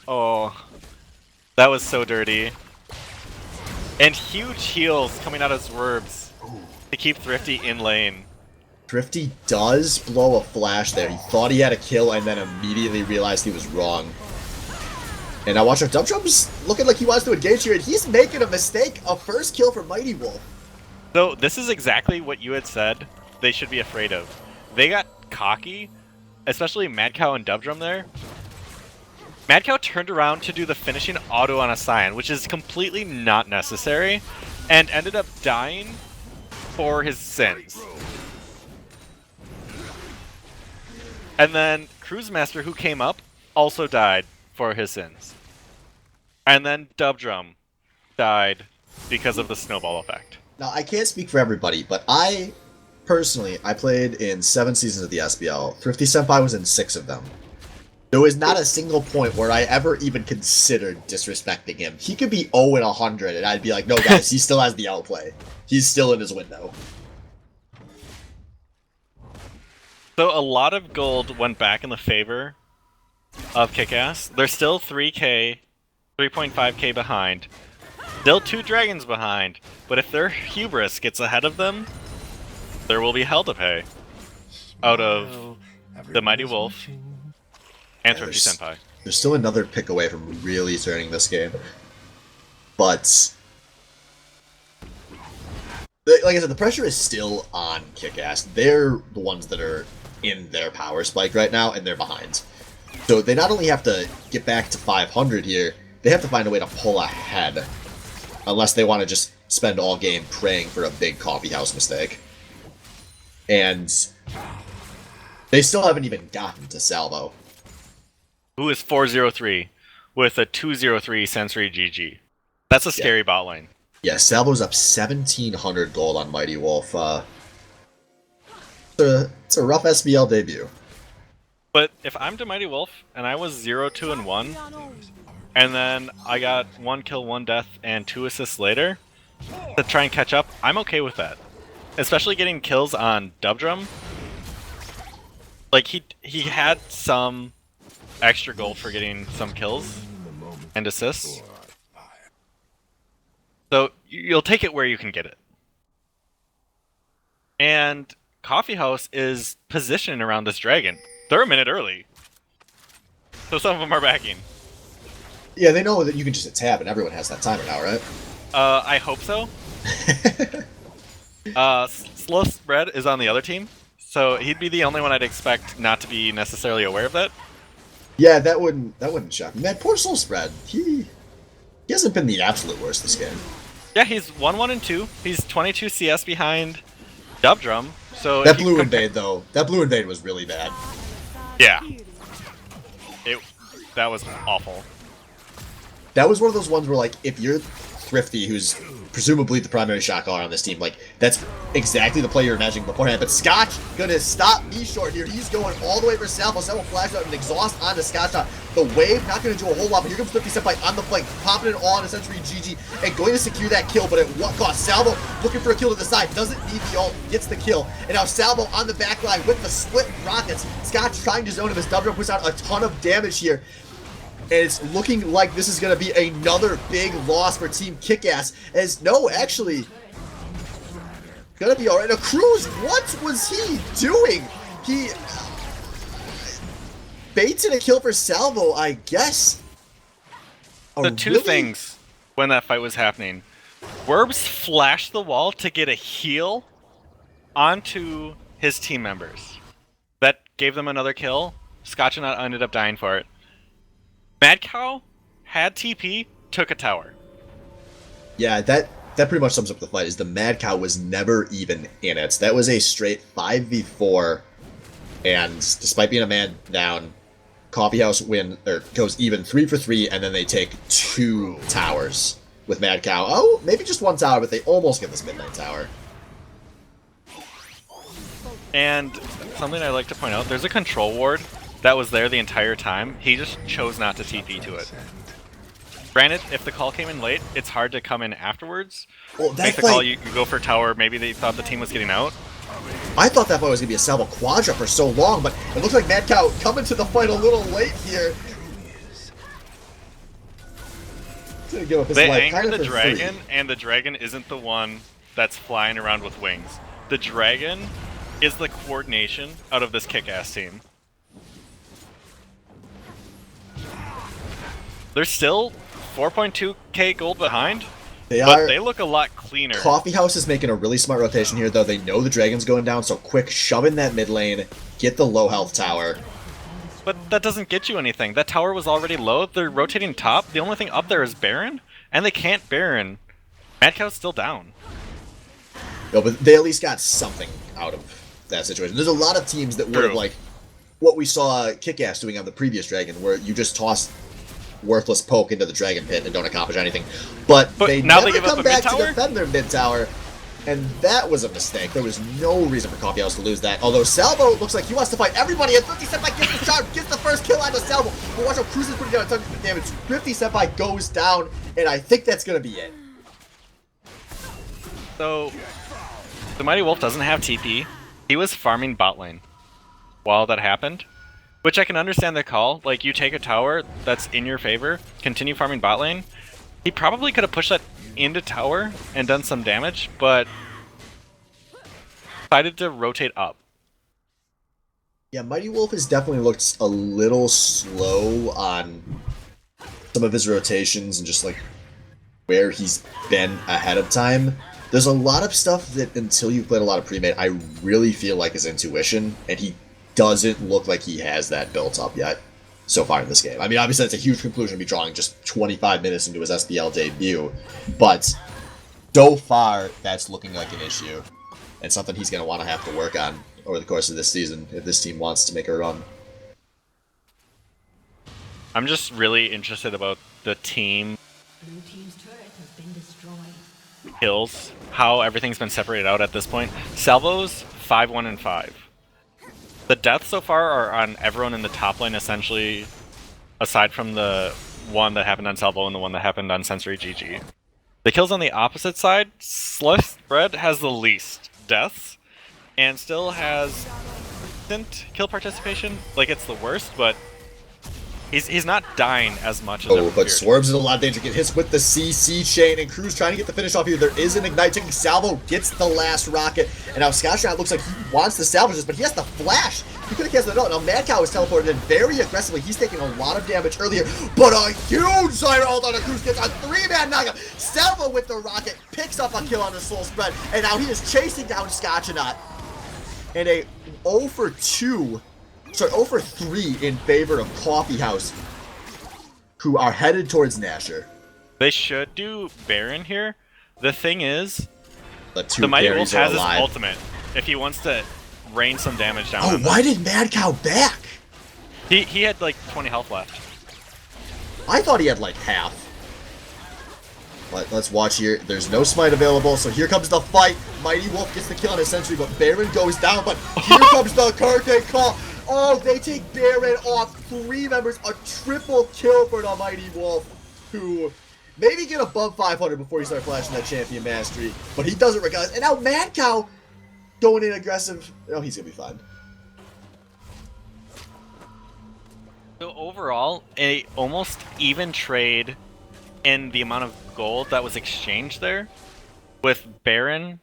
Oh, that was so dirty. And huge heals coming out of Zwerbs to keep Thrifty in lane. Thrifty does blow a flash there. He thought he had a kill and then immediately realized he was wrong. And now watch our Dump Trump's looking like he wants to engage here, and he's making a mistake. A first kill for Mighty Wolf. So this is exactly what you had said they should be afraid of. They got cocky, especially Mad Cow and Dubdrum there. Mad Cow turned around to do the finishing auto on a Scion, which is completely not necessary, and ended up dying for his sins. And then Cruise Master, who came up, also died for his sins. And then Dubdrum died because of the snowball effect. Now, I can't speak for everybody, but I played in 7 seasons of the SBL. Thrifty Senpai was in 6 of them. There was not a single point where I ever even considered disrespecting him. He could be 0 and 100, and I'd be like, no, guys, he still has the outplay. He's still in his window. So a lot of gold went back in the favor of KIKAS. They're still 3k, 3.5k behind. Still 2 dragons behind. But if their hubris gets ahead of them, there will be hell to pay. Out of the Mighty Wolf and Thrifty Senpai. There's still another pick away from really turning this game. But like I said, the pressure is still on KIKAS. They're the ones that are in their power spike right now, and they're behind. So they not only have to get back to 500 here, they have to find a way to pull ahead. Unless they want to just spend all game praying for a big coffee house mistake. And they still haven't even gotten to Salvo. Who is 403 with a 203 sensory GG. That's a scary bot lane. Yeah, Salvo's up 1,700 gold on Mighty Wolf. It's a rough SBL debut. But if I'm to Mighty Wolf and I was 0-2 and 1, and then I got 1 kill, 1 death, and 2 assists later to try and catch up, I'm okay with that. Especially getting kills on Dubdrum. Like he had some extra gold for getting some kills and assists. So you'll take it where you can get it. And Coffee House is positioning around this dragon. They're a minute early. So some of them are backing. Yeah, they know that you can just hit tab and everyone has that timer now, right? I hope so. Slow Spread is on the other team, so he'd be the only one I'd expect not to be necessarily aware of that. Yeah, that wouldn't shock me. Man, poor Soul Spread. He hasn't been the absolute worst this game. Yeah, he's 1-1 and 2. He's 22 CS behind Dub Drum. So That blue invade though, that blue invade was really bad. Yeah. That was awful. That was one of those ones where, like, if you're Thrifty, who's presumably the primary shot caller on this team, like, that's exactly the play you're imagining beforehand. But Scotch gonna stop me short here. He's going all the way for Salvo. Salvo flash out and exhaust onto Scotch. The wave not gonna do a whole lot, but here comes 50 Senpai on the flank, popping it all on essentially GG, and going to secure that kill, but at what cost? Salvo looking for a kill to the side, doesn't need the ult, gets the kill, and now Salvo on the back line with the split rockets. Scotch trying to zone him as Dubdrum puts out a ton of damage here. And it's looking like this is going to be another big loss for Team KIKAS. As no, actually, going to be alright. Now, Cruz, what was he doing? He baited a kill for Salvo, I guess. The two things when that fight was happening. Werbs flashed the wall to get a heal onto his team members. That gave them another kill. Scotch and I ended up dying for it. Mad Cow had TP, took a tower. Yeah, that pretty much sums up the fight, is the Mad Cow was never even in it. That was a straight 5v4, and despite being a man down, Coffee House goes even 3 for 3, and then they take 2 towers with Mad Cow. Oh, maybe just 1 tower, but they almost get this midnight tower. And something I'd like to point out, there's a control ward that was there the entire time. He just chose not to TP to it. Granted, if the call came in late, it's hard to come in afterwards. Well, make the call, you go for tower, maybe they thought the team was getting out. I thought that fight was going to be a Salvo Quadra for so long, but it looks like Mad Cow coming to the fight a little late here. They anger the dragon, and the dragon isn't the one that's flying around with wings. The dragon is the coordination out of this kick-ass team. They're still 4.2k gold behind, but they look a lot cleaner. Coffee House is making a really smart rotation here, though. They know the dragon's going down, so quick, shove in that mid lane, get the low health tower. But that doesn't get you anything. That tower was already low. They're rotating top. The only thing up there is Baron, and they can't Baron. Mad Cow's still down. No, but they at least got something out of that situation. There's a lot of teams that would have, like, what we saw KIKAS doing on the previous dragon, where you just toss worthless poke into the dragon pit and don't accomplish anything. But they now never they give come up back to defend their mid tower, and that was a mistake. There was no reason for Coffee House to lose that. Although Salvo looks like he wants to fight everybody, and 50 Senpai gets the shot, gets the first kill onto Salvo. But watch how Cruz is putting down a ton of damage. 50 Senpai goes down, and I think that's going to be it. So, the Mighty Wolf doesn't have TP. He was farming bot lane while that happened. Which I can understand the call. Like, you take a tower that's in your favor, continue farming bot lane. He probably could have pushed that into tower and done some damage, but decided to rotate up. Yeah, Mighty Wolf has definitely looked a little slow on some of his rotations and just, like, where he's been ahead of time. There's a lot of stuff that, until you've played a lot of pre-made, I really feel like is intuition, and he doesn't look like he has that built up yet so far in this game. I mean, obviously that's a huge conclusion to be drawing just 25 minutes into his SBL debut, but so far that's looking like an issue and something he's going to want to have to work on over the course of this season if this team wants to make a run. I'm just really interested about the team Blue team's turret has been destroyed. kills, how everything's been separated out at this point. Salvo's 5-1 and 5. The deaths so far are on everyone in the top lane, essentially, aside from the one that happened on Salvo and the one that happened on Sensory GG. The kills on the opposite side, Slow Spread has the least deaths, and still has decent kill participation. Like, it's the worst, but He's not dying as much as Oh, everyone but feared. Swerve's in a lot of danger. Get hits with the CC chain, and Cruz trying to get the finish off here. There is an Ignite taking Salvo, gets the last rocket, and now Scotchshot looks like he wants to salvage this, but he has to flash. He could have canceled it out. Now Mad Cow is teleported in very aggressively. He's taking a lot of damage earlier, but a huge Zyra ult on a Cruz gets a 3-man knockup. Salvo with the rocket picks up a kill on the Soul Spread, and now he is chasing down Scotchshot. And a 0 for 2, sorry, 0 for 3 in favor of Coffee House, who are headed towards Nasher. They should do Baron here. The thing is, The the Mighty Wolf has his alive. ultimate if he wants to rain some damage down Oh, on why them. did Mad Cow back? He had like 20 health left. I thought he had like half. But let's watch here. There's no smite available, so here comes the fight. Mighty Wolf gets the kill on his sentry, but Baron goes down. But here comes the curtain call. Oh, they take Baron off. 3 members, a triple kill for the Mighty Wolf, who maybe get above 500 before he starts flashing that champion mastery. But he doesn't regardless. And now Mad Cow going in aggressive. Oh, he's gonna be fine. So overall, a almost even trade in the amount of gold that was exchanged there, with Baron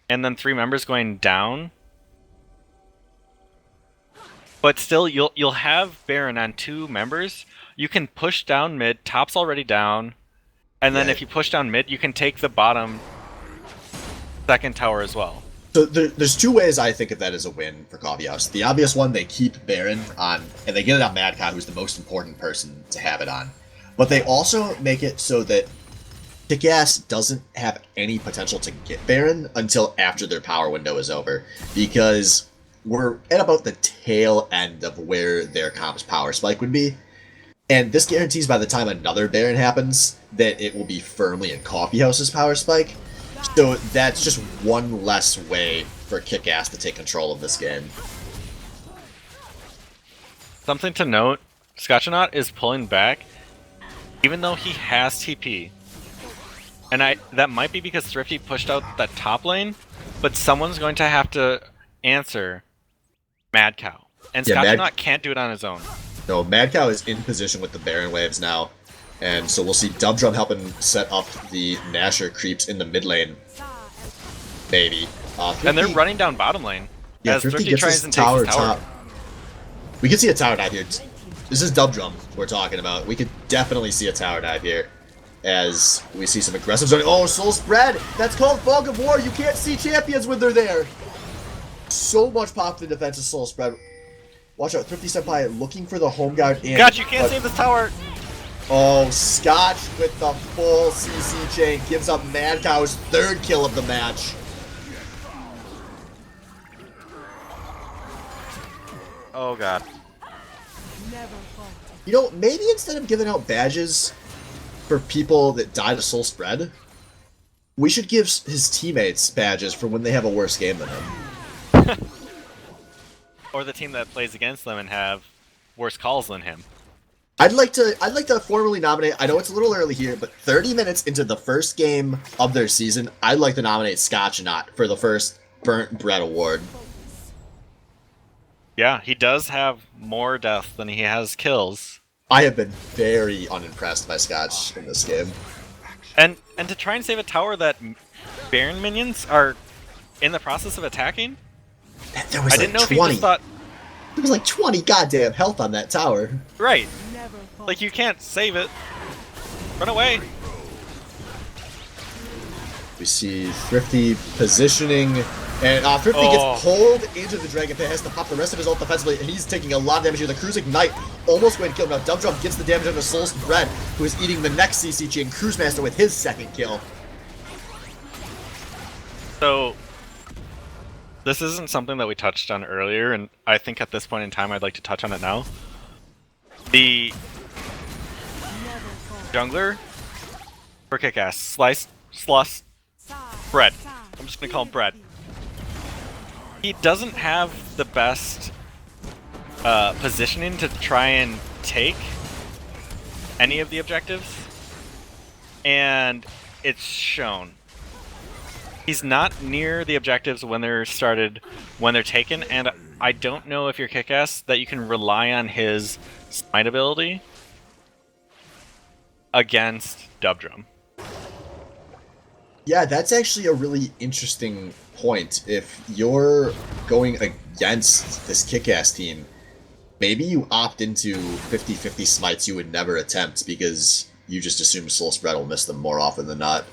and then 3 members going down. But still, you'll have Baron on 2 members. You can push down mid. Top's already down, and then Yeah. if you push down mid, you can take the bottom second tower as well. So there's 2 ways I think of that as a win for Coffee House. The obvious one, they keep Baron on, and they get it on Mad Cow, who's the most important person to have it on. But they also make it so that KIKAS doesn't have any potential to get Baron until after their power window is over, because we're at about the tail end of where their comp's power spike would be. And this guarantees by the time another Baron happens that it will be firmly in Coffee House's power spike. So that's just one less way for KIKAS to take control of this game. Something to note, Scotchanaut is pulling back, even though he has TP. And that might be because Thrifty pushed out that top lane, but someone's going to have to answer Mad Cow. And Yeah, Scotchanaut can't do it on his own. No, Mad Cow is in position with the Baron waves now. And so we'll see Dubdrum helping set up the Nasher creeps in the mid lane. Maybe. And they're running down bottom lane. Yeah, as Thrifty Thrifty gets tries his and takes tower his tower. top. We could see a tower dive here. This is Dubdrum we're talking about. We could definitely see a tower dive here. As we see some aggressive zoning. Oh, Soul Spread! That's called Fog of War! You can't see champions when they're there! So much pop to the defense of Soul Spread. Watch out, Thrifty Senpai looking for the home guard in. God, you can't but- save this tower! Oh, Scotch with the full CC chain gives up Mad Cow's 3rd kill of the match. Oh god. You know, maybe instead of giving out badges for people that die to Soul Spread, we should give his teammates badges for when they have a worse game than him. Or the team that plays against them and have worse calls than him. I'd like to formally nominate, I know it's a little early here, but 30 minutes into the first game of their season, I'd like to nominate Scotchanaut for the first Burnt Bread Award. Yeah, he does have more death than he has kills. I have been very unimpressed by Scotch in this game. And to try and save a tower that Baron minions are in the process of attacking? There was I didn't know like if he 20. just thought, There was like 20 goddamn health on that tower. right, like you can't save it. Run away. We see Thrifty positioning, and Thrifty gets pulled into the Dragon Pit, has to pop the rest of his ult defensively, and he's taking a lot of damage here. The Cruise Ignite almost going to kill him. Now Dubdrum gets the damage on the Soul Spread, who is eating the next CCG, and Cruise Master with his 2nd kill. So, this isn't something that we touched on earlier, and I think at this point in time I'd like to touch on it now. The jungler for KIKAS, Sluss, Bread. I'm just gonna call him Bread. He doesn't have the best positioning to try and take any of the objectives, and it's shown. He's not near the objectives when they're taken, and I don't know if you're KIKAS that you can rely on his smite ability against Dubdrum. Yeah, that's actually a really interesting point. If you're going against this KIKAS team, maybe you opt into 50-50 smites you would never attempt because you just assume Soul Spread will miss them more often than not.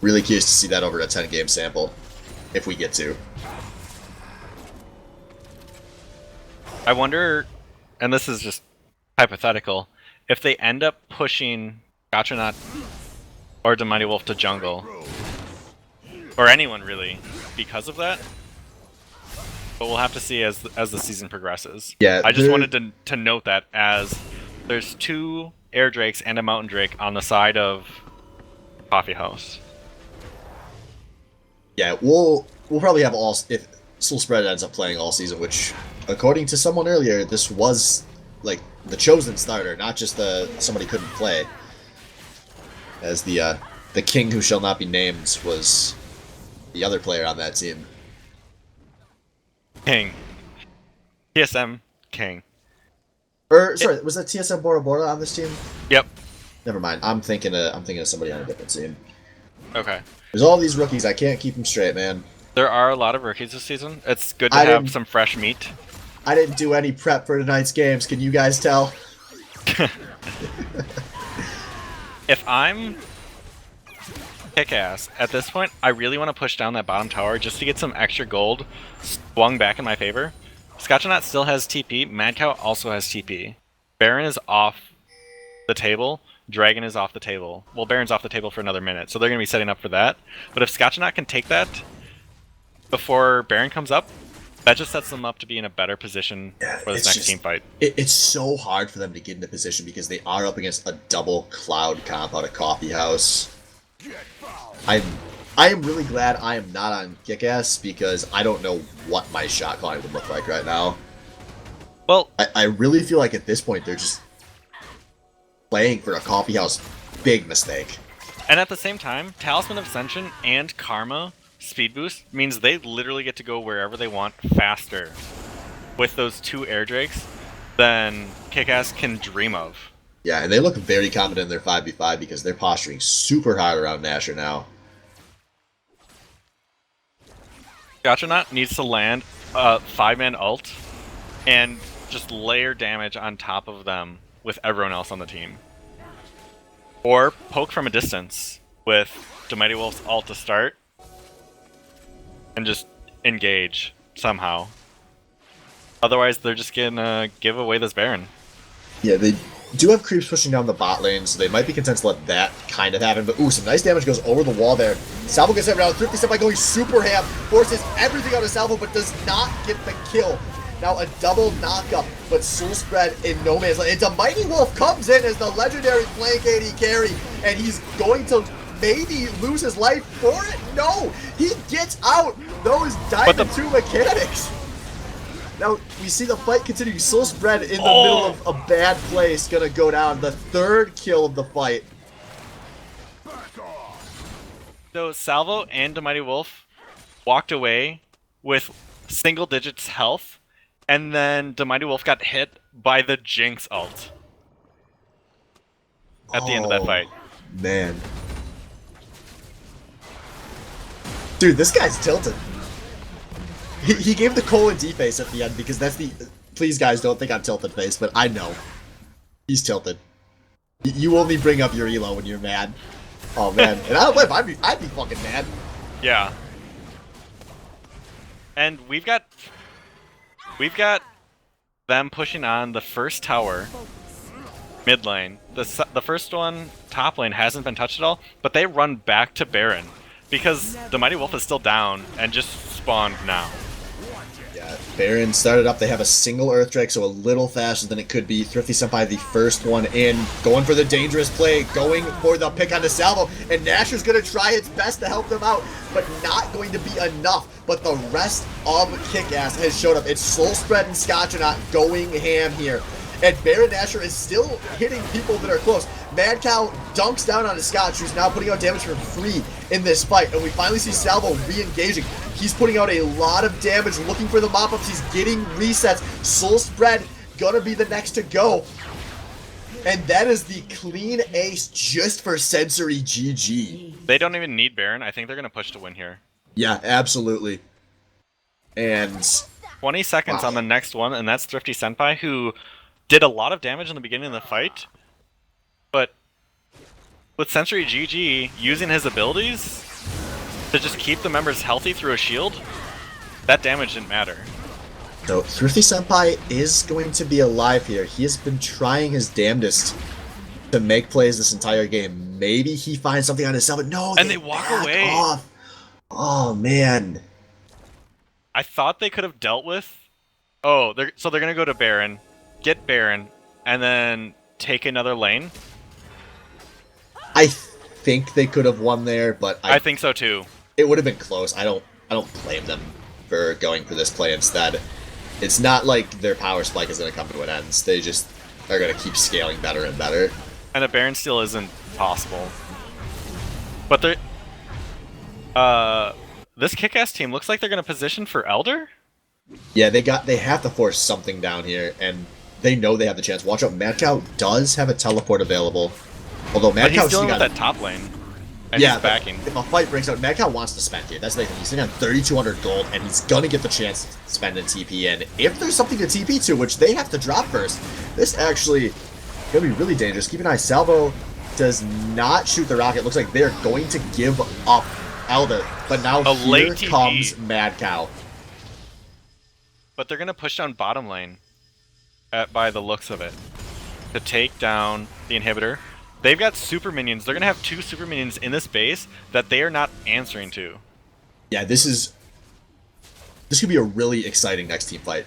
Really curious to see that over a 10-game sample, if we get to. I wonder, and this is just hypothetical, if they end up pushing Gotchanaut or the Mighty Wolf to jungle, or anyone really, because of that. But we'll have to see as the season progresses. Yeah, I just wanted to note that as there's 2 Air Drakes and a Mountain Drake on the side of Coffee House. Yeah, we'll probably have all if Soul Spread ends up playing all season, which, according to someone earlier, this was like the chosen starter, not just somebody couldn't play. As the king who shall not be named was the other player on that team. King. TSM King. Sorry, was that TSM Bora Bora on this team? Yep. Never mind. I'm thinking of somebody on a different team. Okay. There's all these rookies. I can't keep them straight, man. There are a lot of rookies this season. It's good to have some fresh meat. I didn't do any prep for tonight's games. Can you guys tell? If I'm KIKAS, at this point, I really want to push down that bottom tower just to get some extra gold swung back in my favor. Scotchanaut still has TP. Mad Cow also has TP. Baron is off the table. Dragon is off the table. Well, Baron's off the table for another minute, so they're going to be setting up for that. But if Scotchanaut can take that before Baron comes up, that just sets them up to be in a better position for this next team fight. It's so hard for them to get into position because they are up against a double cloud comp out of Coffee House. I am really glad I am not on KIKAS because I don't know what my shot calling would look like right now. Well, I really feel like at this point they're just playing for a Coffee House big mistake. And at the same time, Talisman of Ascension and Karma speed boost means they literally get to go wherever they want faster with those 2 Air Drakes than KIKAS can dream of. Yeah, and they look very confident in their 5v5 because they're posturing super hard around Nashor now. Gotchanaut needs to land a 5-man ult and just layer damage on top of them with everyone else on the team. Or poke from a distance with the Mighty Wolf's ult to start and just engage somehow. Otherwise, they're just gonna give away this Baron. Yeah, they do have creeps pushing down the bot lane, so they might be content to let that kind of happen. But ooh, some nice damage goes over the wall there. Salvo gets it around. Thrifty step by going super ham. Forces everything out of Salvo, but does not get the kill. Now a double knockup, but Soul Spread in no man's land. And Mighty Wolf comes in as the legendary flank AD carry, and he's going to maybe lose his life for it? No! He gets out those Diamond 2 mechanics! Now, we see the fight continue. Soul Spread in the middle of a bad place, gonna go down. The 3rd kill of the fight. So Salvo and the Mighty Wolf walked away with single digits health, and then the Mighty Wolf got hit by the Jinx ult at the end of that fight. Man. Dude, this guy's tilted. He gave the colon D face at the end because that's the... Please, guys, don't think I'm tilted face, but I know. He's tilted. You only bring up your elo when you're mad. Oh, man. And I don't live. I'd be fucking mad. Yeah. And we've got them pushing on the first tower mid lane. The first one top lane hasn't been touched at all, but they run back to Baron because the Mighty Wolf is still down and just spawned now. Yeah, Baron started up. They have a single Earth Drake, so a little faster than it could be. Thrifty Senpai, the first one in, going for the dangerous play, going for the pick on the Salvo, and Nashor's going to try its best to help them out, but not going to be enough. But the rest of KIKAS has showed up. It's Soul Spread and Scotchanaut going ham here. And Baron Nashor is still hitting people that are close. Mad Cow dunks down on a Scotch, who's now putting out damage for free in this fight. And we finally see Salvo re-engaging. He's putting out a lot of damage, looking for the mop-ups. He's getting resets. Soul Spread gonna be the next to go. And that is the clean ace just for Sensory GG. They don't even need Baron. I think they're going to push to win here. Yeah, absolutely. And 20 seconds wow. on the next one, and that's Thrifty Senpai, who did a lot of damage in the beginning of the fight. But with Sensory GG using his abilities to just keep the members healthy through a shield, that damage didn't matter. So Thrifty Senpai is going to be alive here. He has been trying his damnedest to make plays this entire game. Maybe he finds something on his cell, but no, And they walk back away. Off. Oh man. I thought they could have dealt with... Oh, so they're going to go to Baron, get Baron, and then take another lane? I think they could have won there, but I think so too. It would have been close. I don't blame them for going for this play instead. It's not like their power spike is going to come to an end. They just are going to keep scaling better and better. And a Baron steal isn't possible. But they're... this KIKAS team looks like they're going to position for Elder? Yeah, they have to force something down here, and they know they have the chance. Watch out, Mad Cow does have a teleport available. Although Mad But he's Cow's dealing got with that top lane. And yeah, he's backing. if a fight breaks out, Mad Cow wants to spend here. That's the thing. He's sitting on 3,200 gold, and he's gonna get the chance to spend in TP. And if there's something to TP to, which they have to drop first, this actually gonna be really dangerous. Keep an eye. Salvo does not shoot the rocket. Looks like they're going to give up Elder, but now here comes Mad Cow. But they're gonna push down bottom lane, by the looks of it, to take down the inhibitor. They've got super minions. They're gonna have 2 super minions in this base that they are not answering to. Yeah, this could be a really exciting next team fight.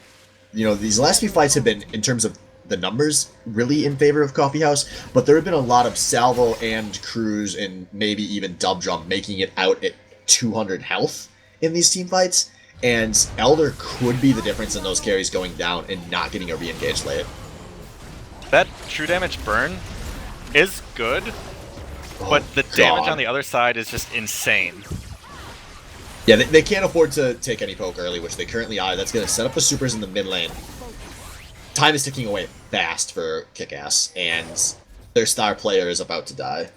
You know, these last few fights have been, in terms of the numbers, really in favor of Coffee House, but there have been a lot of Salvo and Cruz and maybe even Dub Drum making it out at 200 health in these team fights, and Elder could be the difference in those carries going down and not getting a re-engage late. That true damage burn is good, but the damage on the other side is just insane. Yeah, they can't afford to take any poke early, which they currently are. That's going to set up the supers in the mid lane. Time is ticking away fast for KIKAS, and their star player is about to die.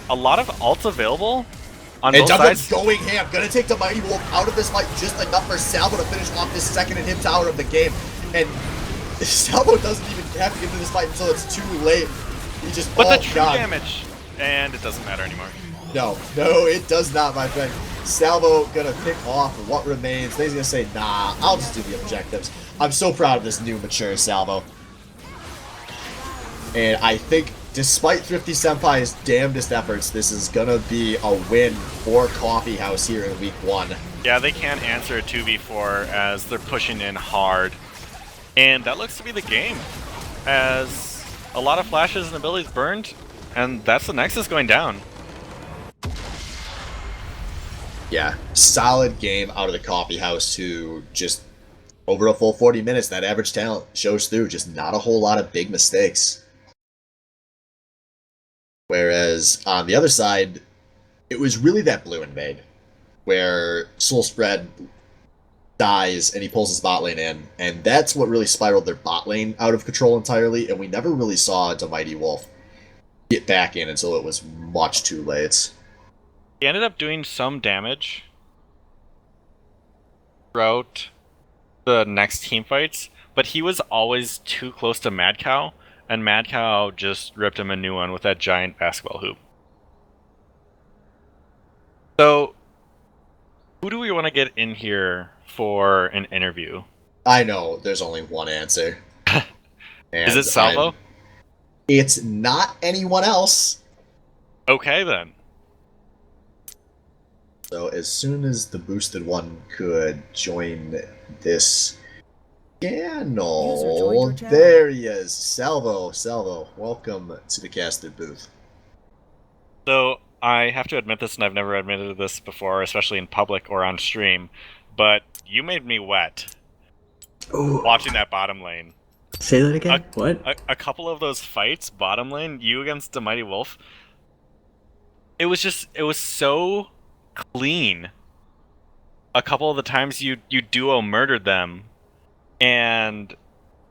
A lot of ults available on And both Dublin's sides. going ham. Gonna take the Mighty Wolf out of this fight just enough for Salvo to finish off this second and hit tower of the game. And Salvo doesn't even have to get into this fight until it's too late. He just But oh, the true God. damage, and it doesn't matter anymore. No, it does not, my friend. Salvo gonna pick off what remains. He's gonna say, nah, I'll just do the objectives. I'm so proud of this new mature Salvo. And I think, despite Thrifty Senpai's damnedest efforts, this is gonna be a win for Coffee House here in week 1. Yeah, they can't answer a 2v4 as they're pushing in hard. And that looks to be the game, as a lot of flashes and abilities burned, and that's the Nexus going down. Yeah, solid game out of the Coffee House, who just, over a full 40 minutes, that average talent shows through. Just not a whole lot of big mistakes. Whereas, on the other side, it was really that blue invade, where Soul Spread dies and he pulls his bot lane in, and that's what really spiraled their bot lane out of control entirely, and we never really saw the Mighty Wolf get back in until it was much too late. He ended up doing some damage throughout the next team fights, but he was always too close to Mad Cow, and Mad Cow just ripped him a new one with that giant basketball hoop. So, who do we want to get in here for an interview? I know, there's only one answer. Is it Salvo? It's not anyone else. Okay, then. So as soon as the boosted one could join this channel, there he is. Salvo, welcome to the casted booth. So, I have to admit this, and I've never admitted this before, especially in public or on stream, but you made me wet watching that bottom lane. Say that again? What? A couple of those fights, bottom lane, you against the Mighty Wolf, it was so clean. A couple of the times you duo murdered them, and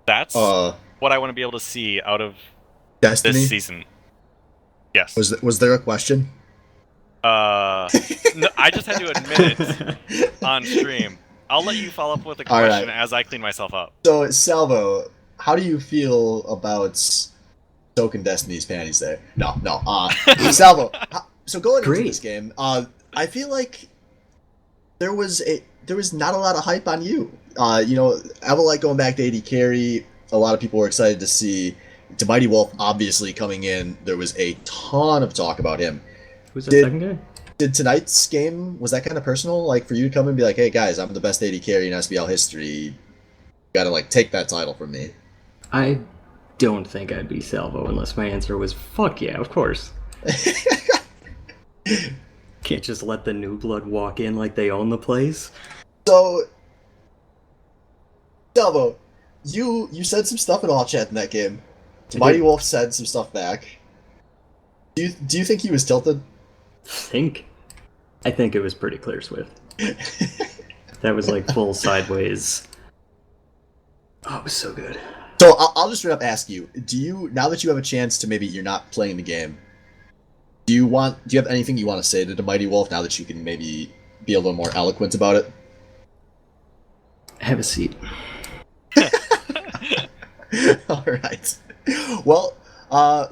That's what I want to be able to see out of Destiny? this season. Yes. Was there a question? No, I just had to admit it on stream. I'll let you follow up with a question as I clean myself up. So, Salvo, how do you feel about soaking Destiny's panties there? No. Salvo, so going into this game, I feel like there was not a lot of hype on you. You know, Avalite going back to AD carry, a lot of people were excited to see. To Mighty Wolf obviously coming in, there was a ton of talk about him. Who's the second guy? Did tonight's game, was that kind of personal? Like, for you to come and be like, hey guys, I'm the best AD carry in SBL history, you gotta, like, take that title from me. I don't think I'd be Salvo unless my answer was, fuck yeah, of course. Can't just let the new blood walk in like they own the place. So, Salvo, you said some stuff in all chat in that game. Mighty Wolf said some stuff back. Do you think he was tilted? I think it was pretty clear, Swift. That was like full sideways. Oh, it was so good. So I'll just straight up ask you: now that you have a chance to, maybe you're not playing the game, do you have anything you want to say to the Mighty Wolf now that you can maybe be a little more eloquent about it? Have a seat. All right. Well,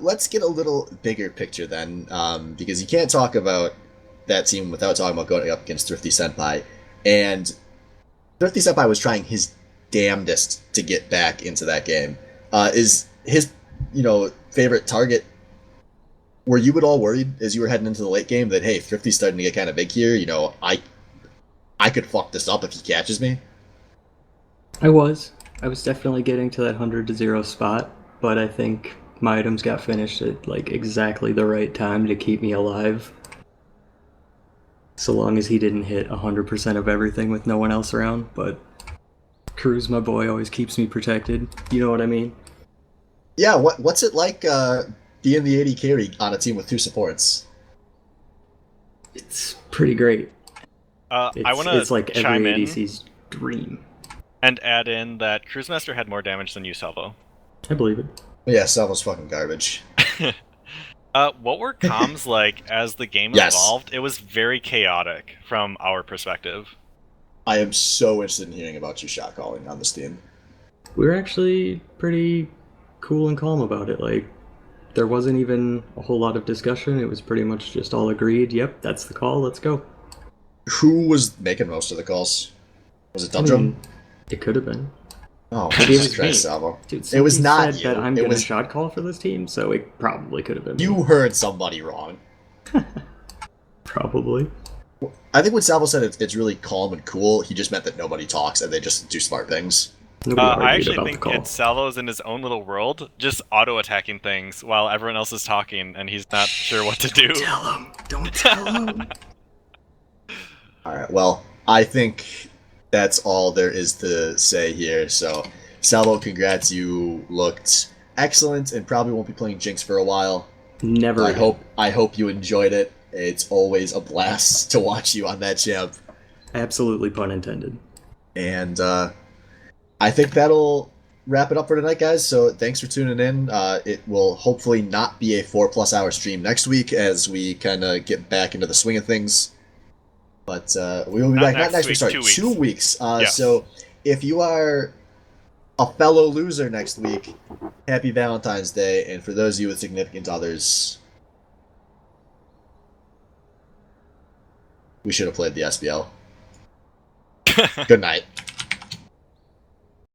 let's get a little bigger picture then, because you can't talk about that team without talking about going up against Thrifty Senpai. And Thrifty Senpai was trying his damnedest to get back into that game. Is his, favorite target? Were you at all worried as you were heading into the late game that, hey, Thrifty's starting to get kind of big here? I could fuck this up if he catches me. I was definitely getting to that 100-0 spot, but I think my items got finished at like exactly the right time to keep me alive. So long as he didn't hit 100% of everything with no one else around, but Cruz, my boy, always keeps me protected. You know what I mean? Yeah, what's it like being the AD carry on a team with two supports? It's pretty great. I want to It's like chime every in ADC's dream. and add in that Cruisemaster had more damage than you, Salvo. I believe it. Yeah, Salvo's fucking garbage. What were comms like as the game evolved? It was very chaotic from our perspective. I am so interested in hearing about you shot calling on this team. We were actually pretty cool and calm about it. Like, there wasn't even a whole lot of discussion. It was pretty much just all agreed. Yep, that's the call. Let's go. Who was making most of the calls? Was it Dubdrum? It could have been. Oh, Maybe Jesus Christ, Salvo. Dude, it was not said you. That I'm going to shot call for this team, so it probably could have been You me. heard somebody wrong. Probably. I think when Salvo said it's really calm and cool, he just meant that nobody talks and they just do smart things. I actually think it's Salvo's in his own little world, just auto-attacking things while everyone else is talking, and he's not sure what to do. Don't tell him! Alright, well, I think that's all there is to say here. So, Salvo, congrats. You looked excellent and probably won't be playing Jinx for a while. Never. I hope you enjoyed it. It's always a blast to watch you on that champ. Absolutely, pun intended. And I think that'll wrap it up for tonight, guys. So thanks for tuning in. It will hopefully not be a 4+ hour stream next week as we kind of get back into the swing of things. But we will be back, not next week, sorry, 2 weeks. Yes. So if you are a fellow loser next week, happy Valentine's Day. And for those of you with significant others, we should have played the SBL. Good night.